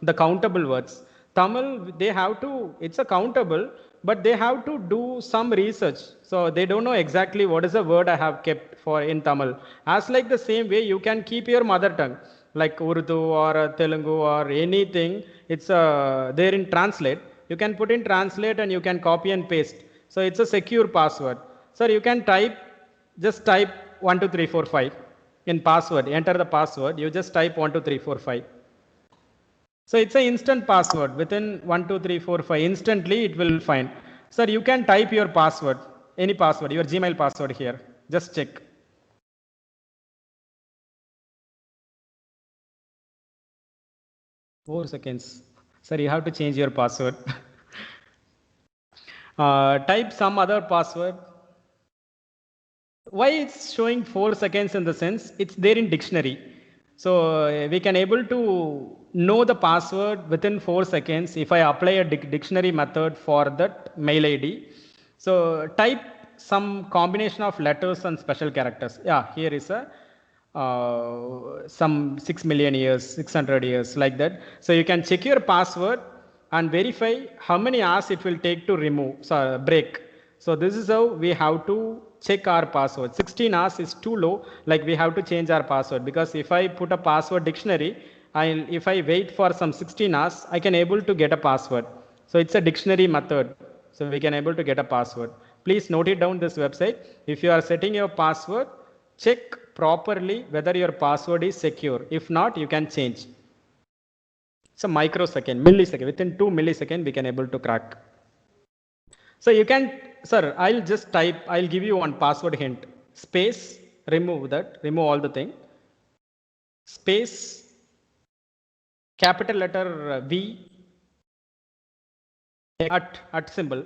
S2: the countable words. Tamil, they have to, it's a countable, but they have to do some research. So they don't know exactly what is the word I have kept for in Tamil. As like the same way, you can keep your mother tongue, like Urdu or Telugu or anything. It's there in translate. You can put in translate and you can copy and paste. So it's a secure password. Sir, you can just type 12345 in password. Enter the password. You just type 12345. So it's an instant password. Within 1, 2, 3, 4, 5, instantly it will find. Sir, you can type your password, any password, your Gmail password here. Just check. Four seconds. Sir, you have to change your password. Type some other password. Why it's showing 4 seconds in the sense, it's there in dictionary. So we can able to know the password within 4 seconds if I apply a dictionary method for that mail ID. So type some combination of letters and special characters. Yeah, here is a some 6 million years, 600 years, like that. So you can check your password and verify how many hours it will take to break. So this is how we have to check our password. 16 hours is too low, like we have to change our password, because if I put a password dictionary, if I wait for some 16 hours, I can able to get a password. So it's a dictionary method. So we can able to get a password. Please note it down this website. If you are setting your password, check properly whether your password is secure. If not, you can change. It's a microsecond, millisecond. Within 2 milliseconds, we can able to crack. So you can, sir, I'll just type, I'll give you one password hint. Space, remove that, remove all the thing. Space, capital letter V, at symbol,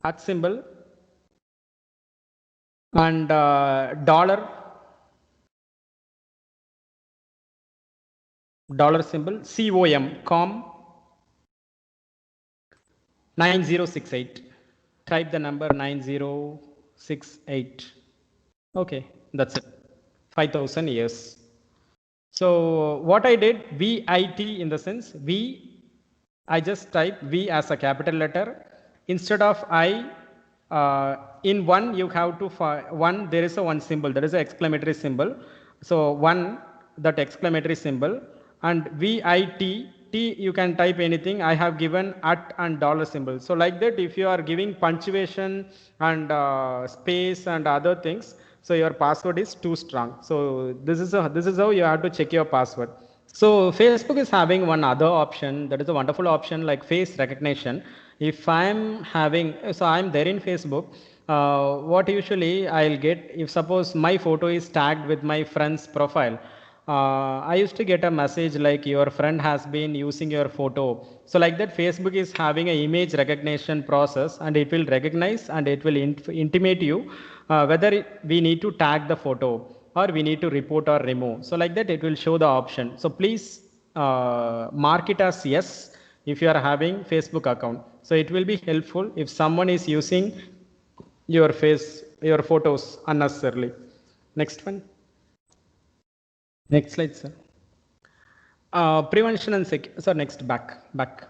S2: and dollar symbol, com 9068. Type the number 9068. Okay, that's it. 5000 years. So what I did, VIT in the sense, I just type V as a capital letter. Instead of I, in one you have to one, there is a one symbol, there is an exclamatory symbol. So one, that exclamatory symbol, and VIT, T you can type anything. I have given at and dollar symbol. So like that, if you are giving punctuation and space and other things, so your password is too strong. So this is how you have to check your password. So Facebook is having one other option that is a wonderful option, like face recognition. If I'm having, so I'm there in Facebook, what usually I'll get, if suppose my photo is tagged with my friend's profile, I used to get a message like your friend has been using your photo. So like that, Facebook is having an image recognition process, and it will recognize and it will intimate you whether we need to tag the photo or we need to report or remove. So like that, it will show the option. So please mark it as yes if you are having Facebook account. So it will be helpful if someone is using your photos unnecessarily. Next one. Next slide, sir. Prevention and sir, next back.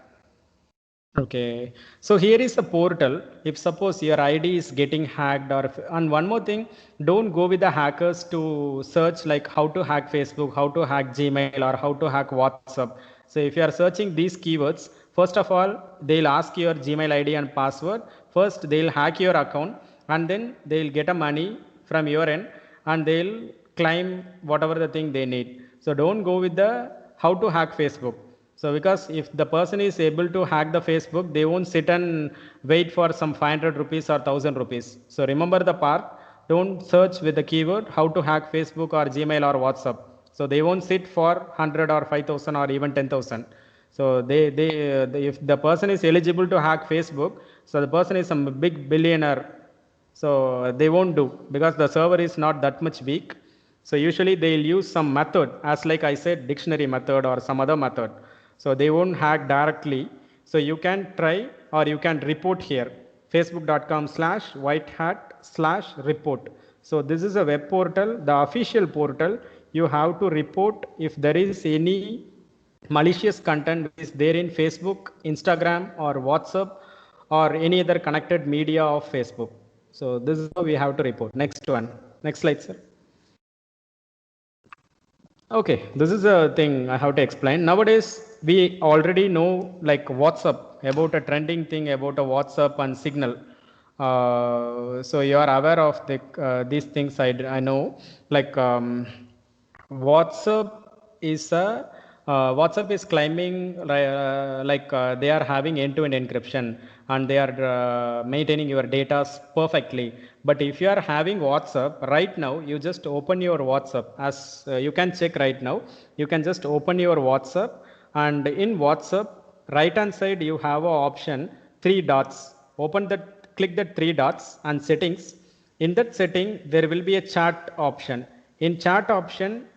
S2: Okay, so here is a portal. If suppose your ID is getting hacked, and one more thing, don't go with the hackers to search like how to hack Facebook, how to hack Gmail, or how to hack WhatsApp. So if you are searching these keywords, first of all, they'll ask your Gmail ID and password. First, they'll hack your account, and then they'll get a money from your end, and they'll claim whatever the thing they need. So don't go with the how to hack Facebook. So because if the person is able to hack the Facebook, they won't sit and wait for some 500 rupees or 1000 rupees. So remember the part, don't search with the keyword how to hack Facebook or Gmail or WhatsApp. So they won't sit for 100 or 5,000 or even 10,000. So if the person is eligible to hack Facebook, so the person is some big billionaire, so they won't do because the server is not that much weak. So usually they'll use some method, as like I said, dictionary method or some other method. So they won't hack directly. So you can try or you can report here, facebook.com/whitehat/report. So this is a web portal, the official portal. You have to report if there is any malicious content which is there in Facebook, Instagram, or WhatsApp, or any other connected media of Facebook. So this is how we have to report. Next one. Next slide, sir. Okay, this is a thing I have to explain. Nowadays, we already know like WhatsApp, about a trending thing about a WhatsApp and Signal. So you are aware of these things. I know, like WhatsApp is a WhatsApp is claiming they are having end-to-end encryption and they are maintaining your data perfectly. But if you are having WhatsApp right now, you just open your WhatsApp, as you can check right now. You can just open your WhatsApp, and in WhatsApp, right hand side you have an option, three dots. Open that, click that three dots and settings. In that setting, there will be a chat option. In chat option,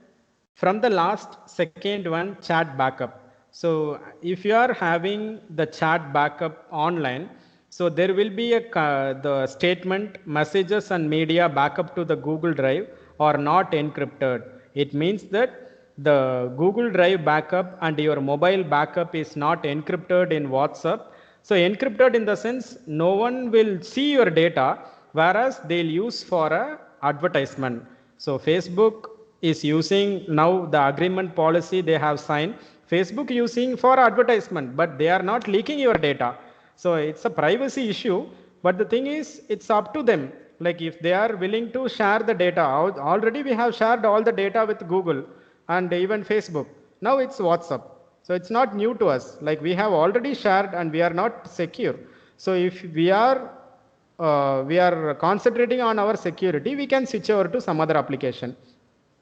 S2: from the last second one, chat backup. So if you are having the chat backup online, so there will be the statement messages and media backup to the Google Drive are not encrypted. It means that the Google Drive backup and your mobile backup is not encrypted in WhatsApp. So encrypted in the sense no one will see your data, whereas they'll use for a advertisement. So Facebook is using now the agreement policy they have signed. Facebook using for advertisement, but they are not leaking your data. So it's a privacy issue, but the thing is, it's up to them. Like if they are willing to share the data, already we have shared all the data with Google and even Facebook. Now it's WhatsApp. So it's not new to us. Like we have already shared and we are not secure. So if we are concentrating on our security, we can switch over to some other application.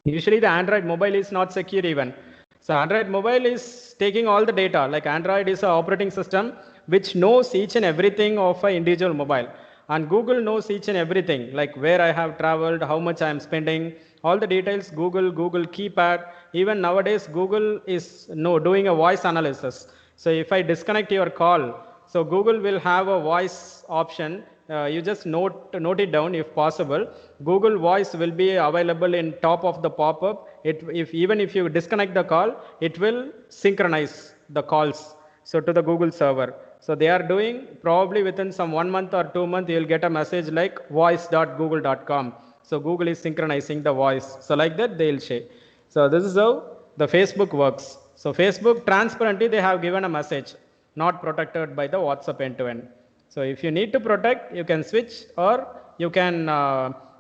S2: Usually the Android mobile is not secure even. So Android mobile is taking all the data. Like Android is an operating system which knows each and everything of an individual mobile. And Google knows each and everything, like where I have traveled, how much I am spending, all the details. Google Keypad. Even nowadays, Google is doing a voice analysis. So if I disconnect your call, so Google will have a voice option. You just note it down if possible. Google Voice will be available in top of the pop-up. Even if you disconnect the call, it will synchronize the calls so to the Google server. So they are doing, probably within some 1 month or 2 months, you'll get a message like voice.google.com. So Google is synchronizing the voice. So like that they'll say. So this is how the Facebook works. So Facebook transparently they have given a message, not protected by the WhatsApp end-to-end. So if you need to protect, you can switch, or you can,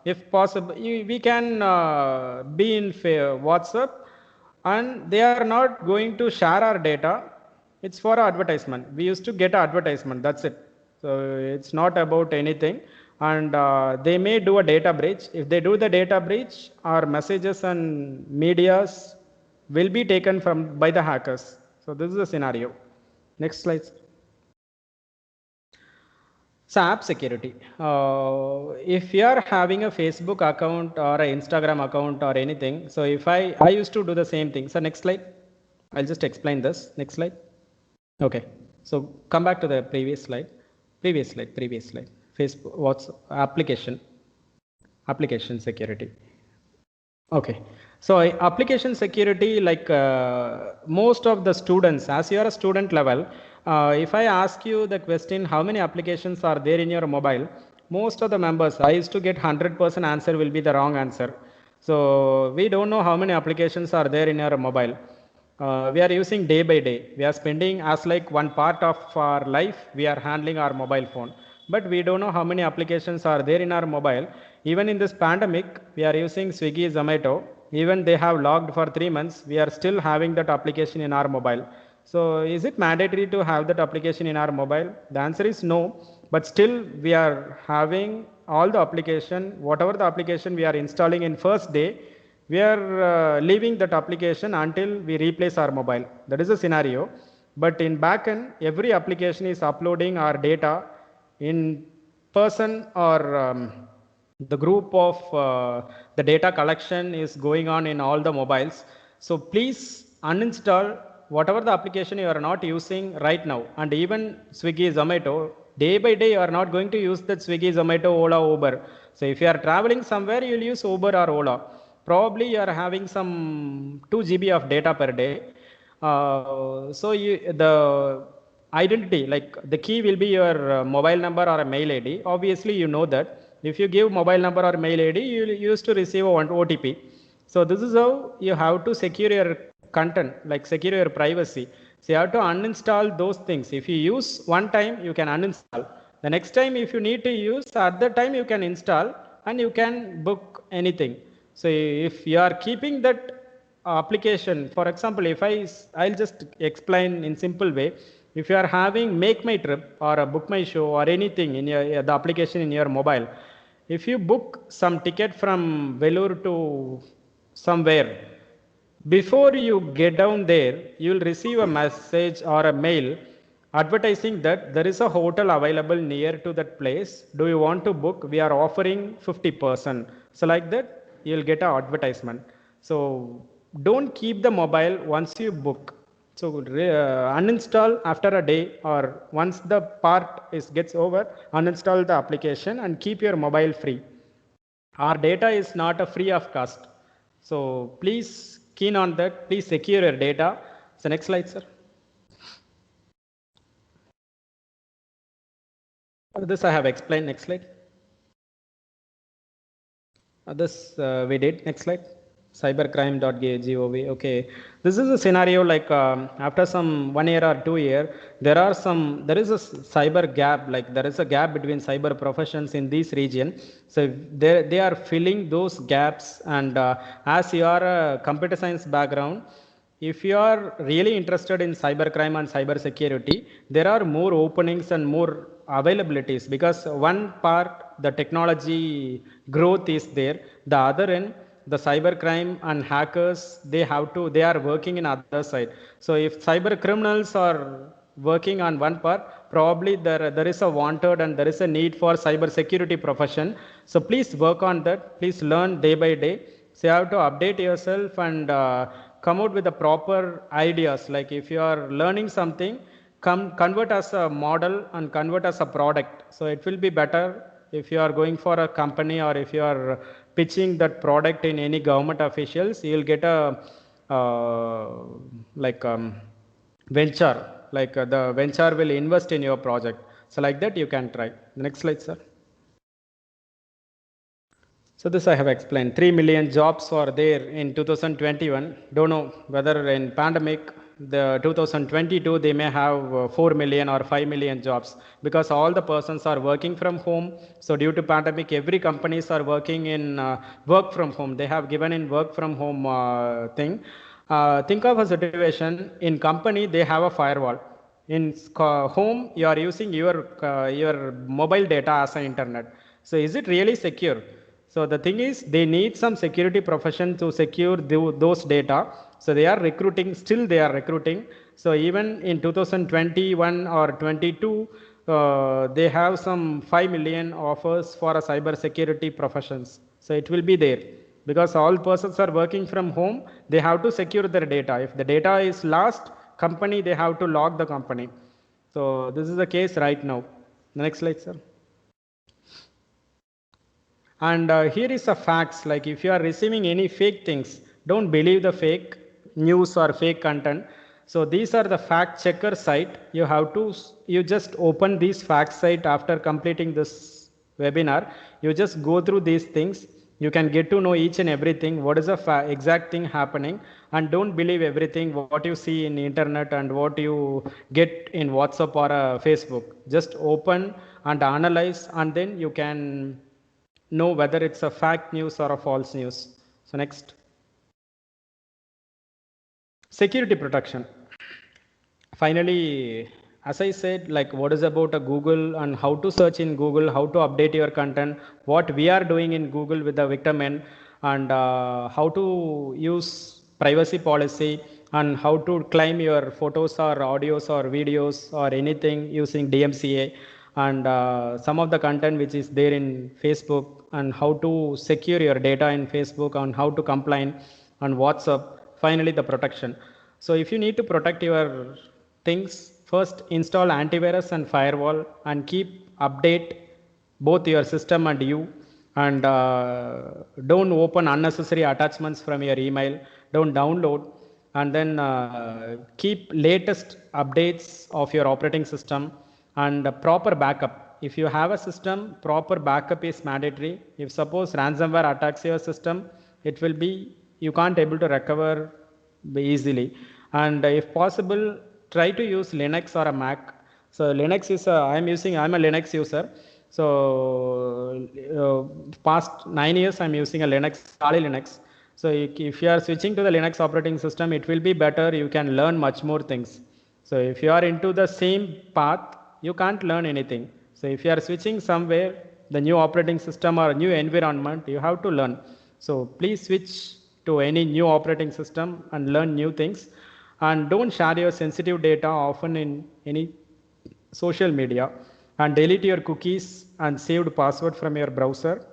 S2: if possible, we can be in WhatsApp, and they are not going to share our data. It's for advertisement. We used to get advertisement. That's it. So it's not about anything. And they may do a data breach. If they do the data breach, our messages and medias will be taken by the hackers. So this is the scenario. Next slide. So app security. If you are having a Facebook account or an Instagram account or anything, so if I used to do the same thing. So next slide. I'll just explain this. Next slide. Okay. So come back to the previous slide. Previous slide. Facebook, what's application security. Okay. So application security, like most of the students, as you are a student level, if I ask you the question, how many applications are there in your mobile? Most of the members, I used to get 100% answer will be the wrong answer. So we don't know how many applications are there in your mobile. We are using day by day. We are spending as like one part of our life, we are handling our mobile phone. But we don't know how many applications are there in our mobile. Even in this pandemic, we are using Swiggy, Zomato. Even they have logged for 3 months, we are still having that application in our mobile. So is it mandatory to have that application in our mobile? The answer is no. but still we are having all the application, whatever the application we are installing in first day, we are leaving that application until we replace our mobile. That is a scenario. But in backend, every application is uploading our data in person, or the group of the data collection is going on in all the mobiles. So please uninstall whatever the application you are not using right now. And even Swiggy, Zomato, day by day you are not going to use that Swiggy, Zomato, Ola, Uber. So if you are traveling somewhere, you will use Uber or Ola. Probably you are having some 2 GB of data per day. So the identity, like the key will be your mobile number or a mail ID. Obviously, you know that if you give mobile number or mail ID, you used to receive a OTP. So this is how you have to secure your content, like secure your privacy. So you have to uninstall those things. If you use one time, you can uninstall. The next time, if you need to use, at that time you can install and you can book anything. So if you are keeping that application, for example, if I'll just explain in simple way. If you are having Make My Trip or a Book My Show or anything in your the application in your mobile, if you book some ticket from Vellore to somewhere, before you get down there, you will receive a message or a mail advertising that there is a hotel available near to that place. Do you want to book? We are offering 50%. So like that, you will get an advertisement. So don't keep the mobile once you book. So uninstall after a day, or once the part gets over, uninstall the application and keep your mobile free. Our data is not a free of cost. So please keen on that. Please secure your data. So next slide, sir. This I have explained. Next slide. This we did. Next slide. Cybercrime.gov. Okay, this is a scenario like after some 1 year or 2 year, there is a cyber gap. Like there is a gap between cyber professions in this region. So they are filling those gaps. And as you are a computer science background, if you are really interested in cybercrime and cyber security, there are more openings and more availabilities, because one part the technology growth is there, the other end the cybercrime and hackers, they are working in other side. So if cyber criminals are working on one part, probably there is a wanted and there is a need for cyber security profession. So please work on that. Please learn day by day. So you have to update yourself and come out with the proper ideas. Like if you are learning something, convert as a model and convert as a product. So it will be better if you are going for a company, or if you are pitching that product in any government officials, you will get a venture, like the venture will invest in your project. So like that you can try. Next slide, sir. So this I have explained. 3 million jobs are there in 2021. Don't know whether in pandemic, the 2022, they may have 4 million or 5 million jobs, because all the persons are working from home. So due to pandemic, every companies are working in work from home. They have given in work from home thing. Think of a situation in company, they have a firewall. In home, you are using your mobile data as an internet. So is it really secure? So the thing is, they need some security profession to secure those data. So they are recruiting, still they are recruiting. So even in 2021 or 22, they have some 5 million offers for a cyber security professions. So it will be there, because all persons are working from home. They have to secure their data. If the data is lost, company, they have to log the company. So this is the case right now. Next slide, sir. And here is a facts, like if you are receiving any fake things, don't believe the fake news or fake content. So these are the fact checker site. You just open this fact site after completing this webinar. You just go through these things. You can get to know each and everything, what is the exact thing happening, and don't believe everything what you see in the internet and what you get in WhatsApp or Facebook. Just open and analyze, and then you can know whether it's a fact news or a false news. So next. Security protection. Finally, as I said, like what is about a Google and how to search in Google, how to update your content, what we are doing in Google with the victim end, and how to use privacy policy, and how to claim your photos or audios or videos or anything using DMCA, and some of the content which is there in Facebook, and how to secure your data in Facebook, and how to comply on WhatsApp. Finally, the protection. So if you need to protect your things, first install antivirus and firewall, and keep update both your system and you, and don't open unnecessary attachments from your email, don't download, and then keep latest updates of your operating system, and proper backup. If you have a system, proper backup is mandatory. If suppose ransomware attacks your system, it will be, you can't able to recover easily. And if possible, try to use Linux or a Mac. So Linux is I'm a Linux user. So past 9 years I'm using a Linux, Kali Linux. So if you are switching to the Linux operating system, it will be better. You can learn much more things. So if you are into the same path, you can't learn anything. So if you are switching somewhere, the new operating system or new environment, you have to learn. So please switch to any new operating system and learn new things. And don't share your sensitive data often in any social media, and delete your cookies and saved password from your browser.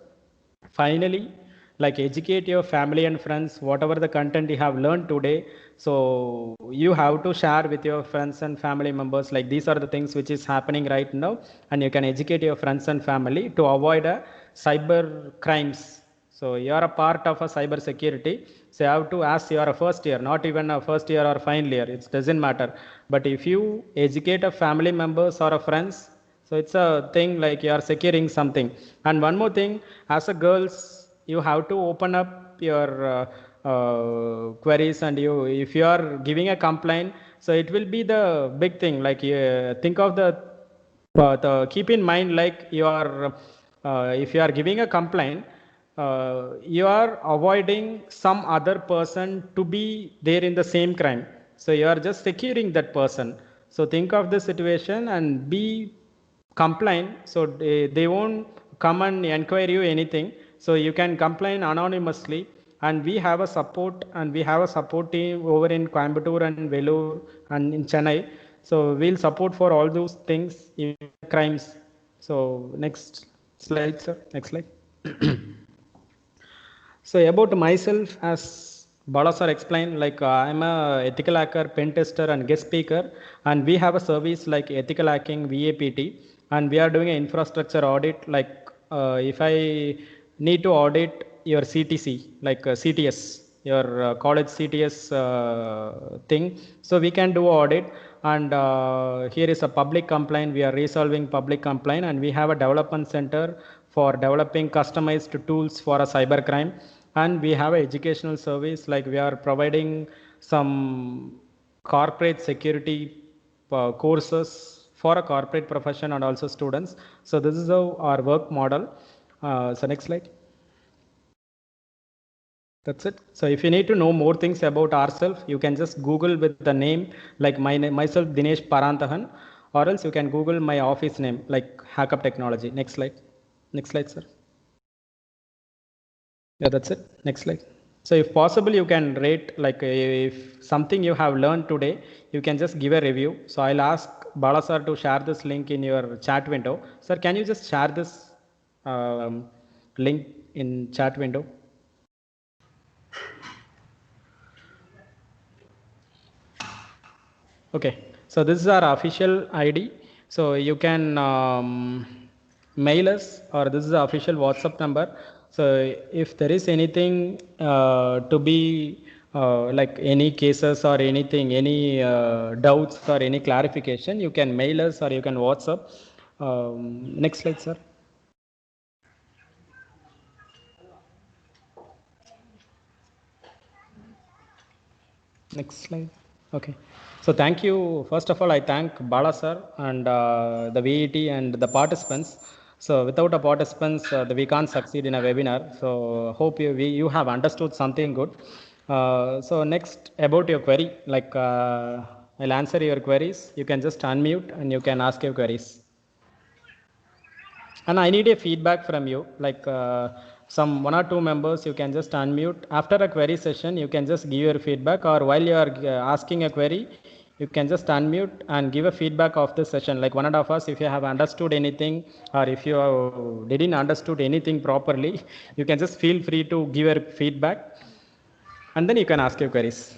S2: Finally, like educate your family and friends, whatever the content you have learned today. So you have to share with your friends and family members, like these are the things which is happening right now, and you can educate your friends and family to avoid cyber crimes. So you are a part of a cyber security. So you have to ask, you are a first year, not even a first year or final year. It doesn't matter. But if you educate a family members or a friends, so it's a thing like you are securing something. And one more thing, as a girls, you have to open up your queries, and you, if you are giving a complaint, so it will be the big thing. Like think of the keep in mind, like you are if you are giving a complaint, you are avoiding some other person to be there in the same crime. So you are just securing that person. So think of the situation and be complain. So they won't come and inquire you anything. So you can complain anonymously. And we have a support, and we have a support team over in Coimbatore and Vellore and in Chennai. So we'll support for all those things in crimes. So next slide, sir. Next slide. So about myself, as Bala sir explained, like I'm a ethical hacker, pen tester, and guest speaker, and we have a service like ethical hacking VAPT, and we are doing an infrastructure audit. Like if I need to audit your CTC, like CTS, your college CTS thing, so we can do audit. And here is a public complaint. We are resolving public complaint, and we have a development center for developing customized tools for a cybercrime. And we have an educational service, like we are providing some corporate security courses for a corporate profession and also students. So this is our work model. So next slide. That's it. So if you need to know more things about ourselves, you can just Google with the name, like myself, Dinesh Parantahan, or else you can Google my office name, like Hackup Technology. Next slide. Next slide, sir. Yeah, that's it. Next slide. So if possible, you can rate, like if something you have learned today, you can just give a review. So I'll ask Bala sir to share this link in your chat window. Sir, can you just share this link in chat window? Okay, so this is our official ID. So you can mail us, or this is the official WhatsApp number. So if there is anything to be like any cases or anything, any doubts or any clarification, you can mail us or you can WhatsApp. Next slide, sir. Next slide. Okay. So thank you. First of all, I thank Bala sir and the VET and the participants. So without the participants, we can't succeed in a webinar. So hope you have understood something good. So next, about your query, like I'll answer your queries. You can just unmute and you can ask your queries. And I need a feedback from you, like some 1 or 2 members, you can just unmute. After a query session, you can just give your feedback, or while you are asking a query, you can just unmute and give a feedback of the session. Like one of us, if you have understood anything, or if you didn't understood anything properly, you can just feel free to give your feedback, and then you can ask your queries.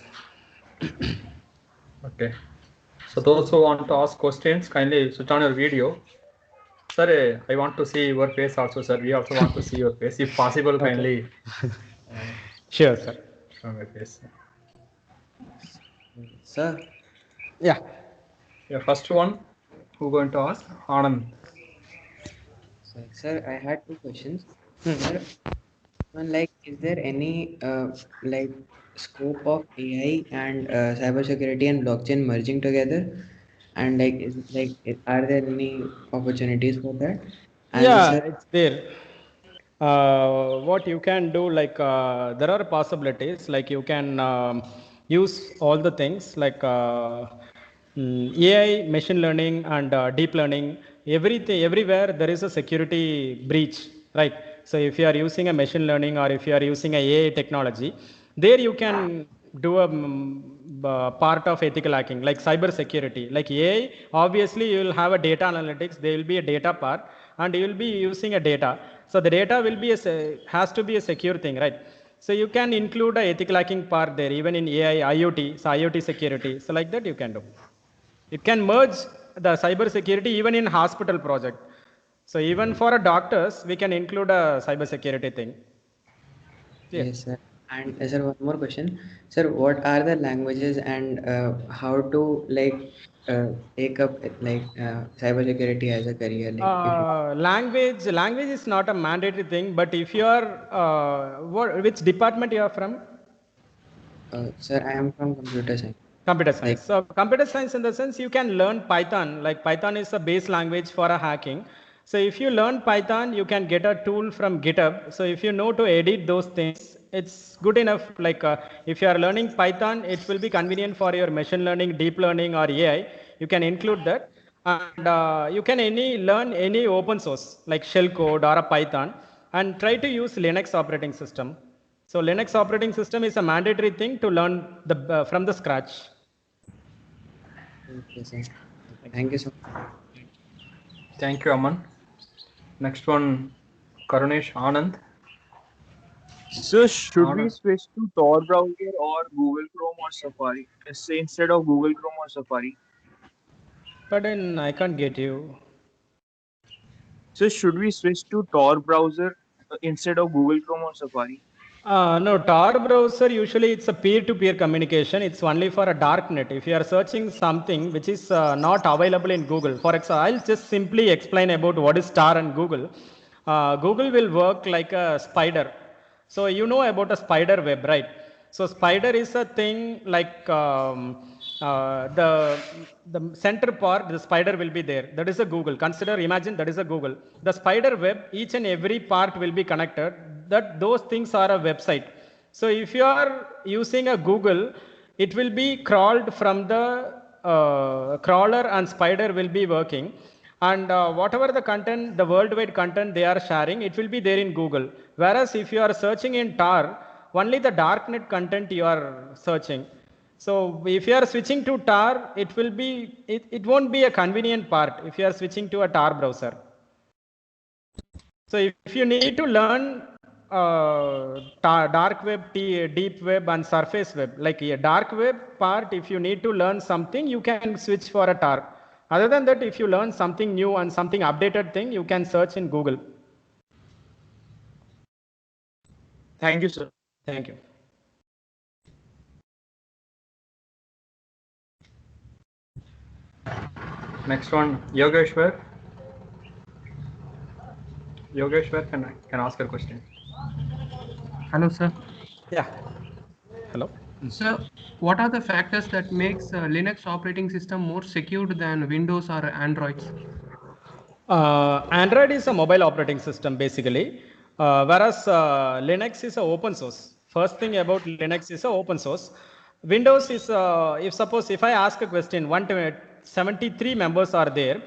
S1: Okay. So those who want to ask questions, kindly switch on your video. Sir, I want to see your face also, sir. We also want to see your face. If possible, kindly
S2: Sure, sir.
S1: show my face.
S3: Sir,
S2: Yeah.
S1: Yeah, first one, who going to ask? Anand.
S3: sir, I had 2 questions. Sir, one, like, is there any like scope of AI and cybersecurity and blockchain merging together? And are there any opportunities for that? And
S2: Yeah,
S3: sir,
S2: it's there. What you can do, like there are possibilities, like you can use all the things like AI, machine learning, and deep learning. Everything, everywhere there is a security breach, right? So if you are using a machine learning or if you are using a AI technology, there you can do a part of ethical hacking, like cyber security. Like AI, obviously you will have a data analytics. There will be a data part, and you will be using a data. So the data will be has to be a secure thing, right? So you can include a ethical hacking part there, even in AI, IoT, so IoT security. So like that you can do. It can merge the cyber security even in hospital project. So even for a doctors, we can include a cyber security thing. Yeah.
S3: yes, sir. And sir, one more question. Sir, what are the languages and how to take up cybersecurity as a career? Like, if you,
S2: Language is not a mandatory thing, but if you are, which department you are from?
S3: sir, I am from computer science.
S2: Computer
S3: Like,
S2: science. So computer science, in the sense, you can learn Python. Like Python is a base language for a hacking. So if you learn Python, you can get a tool from GitHub. So if you know to edit those things, it's good enough. Like if you are learning Python, it will be convenient for your machine learning, deep learning, or AI. You can include that, and you can learn any open source like shell code or a Python, and try to use Linux operating system. So Linux operating system is a mandatory thing to learn the from the scratch.
S3: okay, sir. Thank you so much.
S1: Thank you, Aman. Next one, Karunesh Anand.
S4: So should we
S1: Anand.
S4: switch to Tor browser or Google Chrome or Safari? Say instead of Google Chrome or Safari.
S2: But then I can't get you.
S4: So should we switch to Tor browser instead of Google Chrome or Safari?
S2: No, Tor browser, usually it's a peer-to-peer communication. It's only for a darknet. If you are searching something which is not available in Google, for example, I'll just simply explain about what is Tor and Google. Google will work like a spider. So you know about a spider web, right? So spider is a thing like the center part, the spider will be there. That is a Google. Imagine that is a Google. The spider web, each and every part will be connected. That those things are a website. So if you are using a Google, it will be crawled from the crawler, and spider will be working. And whatever the content, the worldwide content they are sharing, it will be there in Google. Whereas if you are searching in Tor, only the darknet content you are searching. So if you are switching to Tor, it won't be a convenient part if you are switching to a Tor browser. So if you need to learn dark web, deep web, and surface web, like a dark web part, if you need to learn something, you can switch for a Tor. Other than that, if you learn something new and something updated thing, you can search in Google.
S4: Thank you, sir.
S2: Thank you.
S1: Next one, Yogeshwar. Yogeshwar can ask your question.
S5: Hello, sir.
S2: Yeah. Hello.
S5: So, what are the factors that makes Linux operating system more secure than Windows or Androids?
S2: Android is a mobile operating system basically, whereas Linux is a open source. First thing about Linux is a open source. Windows is, if I ask a question, 173 members are there.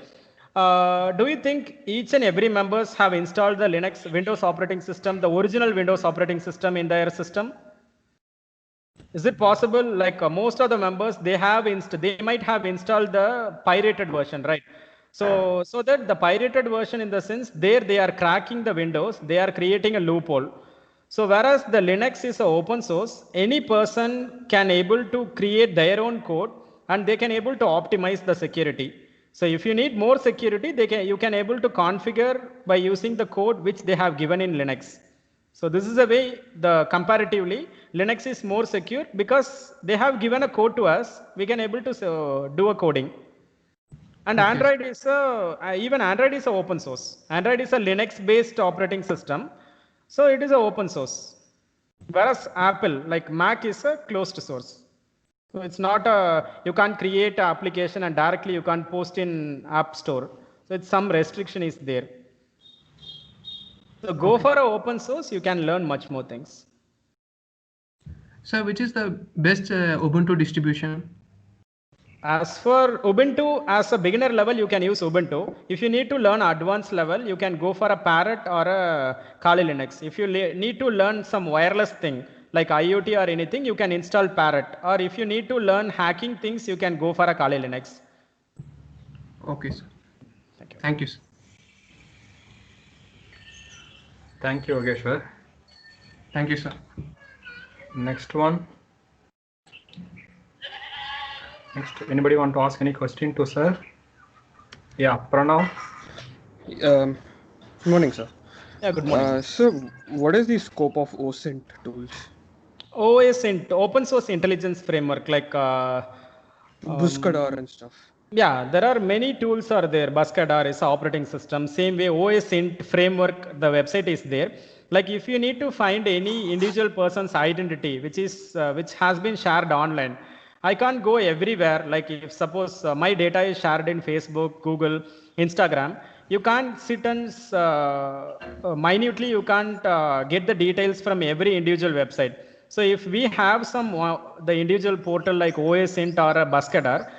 S2: Do you think each and every members have installed the Windows operating system, the original Windows operating system in their system? Is it possible, like most of the members, they might have installed the pirated version, right? So that the pirated version, in the sense, there they are cracking the Windows, they are creating a loophole. So whereas the Linux is a open source, any person can able to create their own code and they can able to optimize the security. So if you need more security, you can able to configure by using the code which they have given in Linux. So this is a way comparatively Linux is more secure because they have given a code to us. We can able to do a coding. And okay. Android is even Android is a open source. Android is a Linux based operating system. So it is a open source. Whereas Apple, like Mac, is a closed source. So it's not you can't create an application and directly you can't post in App Store. So it's some restriction is there. So go for an open source, you can learn much more things.
S5: So which is the best Ubuntu distribution?
S2: As for Ubuntu, as a beginner level, you can use Ubuntu. If you need to learn advanced level, you can go for a Parrot or a Kali Linux. If you need to learn some wireless thing like IoT or anything, you can install Parrot. Or if you need to learn hacking things, you can go for a Kali Linux.
S5: Okay, sir.
S2: Thank you.
S5: Thank you, sir.
S1: Thank you, Yogeshwar.
S5: Thank you, sir.
S1: Next one. Next, anybody want to ask any question to sir? Yeah, Pranav.
S6: Good morning, sir.
S2: Yeah, good morning.
S6: So, what is the scope of OSINT tools?
S2: OSINT, Open Source Intelligence Framework, like
S6: Buscador and stuff.
S2: Yeah, there are many tools are there. Buscador is an operating system. Same way, OSINT framework, the website is there. Like if you need to find any individual person's identity, which has been shared online, I can't go everywhere. Like if suppose my data is shared in Facebook, Google, Instagram, you can't sit and minutely, you can't get the details from every individual website. So if we have some the individual portal like OSINT or a Buscador,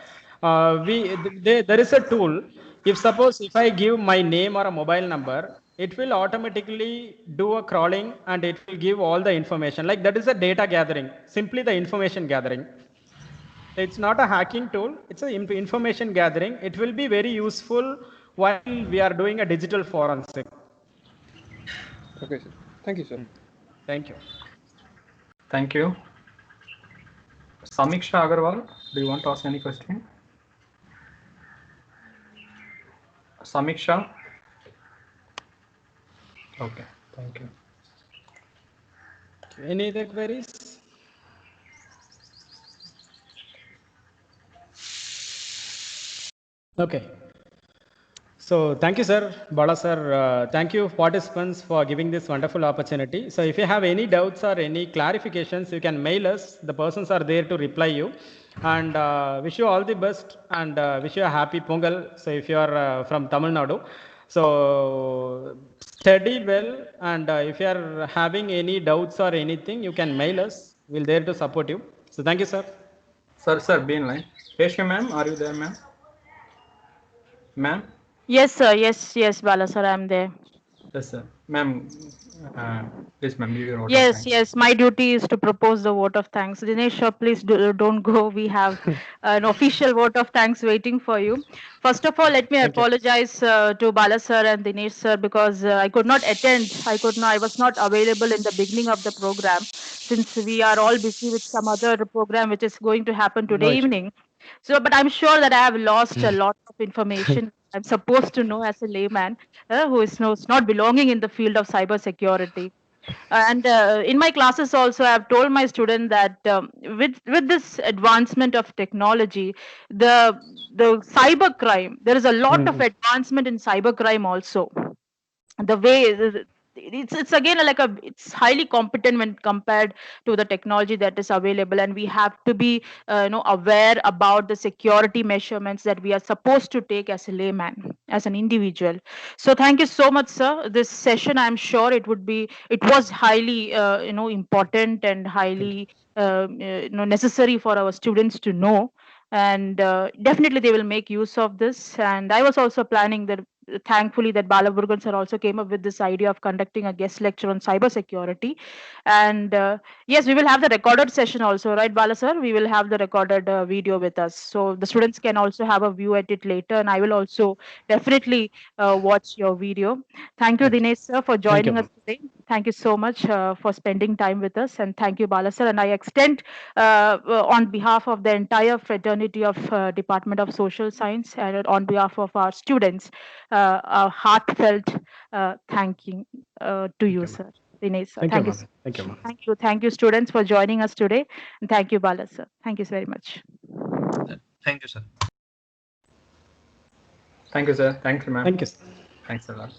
S2: there is a tool. If I give my name or a mobile number, it will automatically do a crawling and it will give all the information. Like that is a data gathering, simply the information gathering. It's not a hacking tool, it's an information gathering. It will be very useful while we are doing a digital forensic.
S6: Okay, sir. Thank you, sir.
S2: Thank you.
S1: Thank you. Samiksha Agarwal, do you want to ask any question? Samiksha? Okay, thank you.
S2: Any other queries? Okay. So thank you, sir. Bala sir, thank you participants for giving this wonderful opportunity. So if you have any doubts or any clarifications, you can mail us. The persons are there to reply you. And wish you all the best and wish you a happy Pongal. So if you are from Tamil Nadu, so study well. And if you are having any doubts or anything, you can mail us. We'll there to support you. So thank you, sir.
S1: Sir, be in line. Kesha ma'am, are you there, ma'am? Ma'am?
S7: Yes, sir. Yes, Bala sir, I'm there.
S1: Yes, sir. Ma'am, please, ma'am, give your vote.
S7: Yes. My duty is to propose the vote of thanks. Dinesh, sir, please don't go. We have an official vote of thanks waiting for you. First of all, let me apologize to Bala sir and Dinesh sir because I could not attend. I was not available in the beginning of the program since we are all busy with some other program which is going to happen today evening. So, but I'm sure that I have lost a lot of information I'm supposed to know as a layman who is not belonging in the field of cyber security. And in my classes also, I've told my students that with this advancement of technology, the cyber crime, there is a lot of advancement in cyber crime also. The way it's again like it's highly competent when compared to the technology that is available, and we have to be aware about the security measurements that we are supposed to take as a layman, as an individual. So thank you so much, sir. This session, I'm sure it was highly important and highly necessary for our students to know, and definitely they will make use of this. And I was also planning that, thankfully, that Balaburgan sir also came up with this idea of conducting a guest lecture on cybersecurity. And yes, we will have the recorded session also, right, Bala sir? We will have the recorded video with us, so the students can also have a view at it later, and I will also definitely watch your video. Thank you, Dinesh sir, for joining us today. Thank you so much for spending time with us, and thank you, Bala sir. And I extend, on behalf of the entire fraternity of Department of Social Science, and on behalf of our students, a heartfelt thanking to you, sir. Dinesh sir.
S2: Thank you,
S7: Thank you.
S2: ma'am. Thank you, ma'am.
S7: Thank you, students, for joining us today. And thank you, Bala sir. Thank you very much.
S8: Thank you, sir.
S1: Thank you, sir. Thank you, ma'am.
S2: Thank you, sir.
S1: Thanks a lot.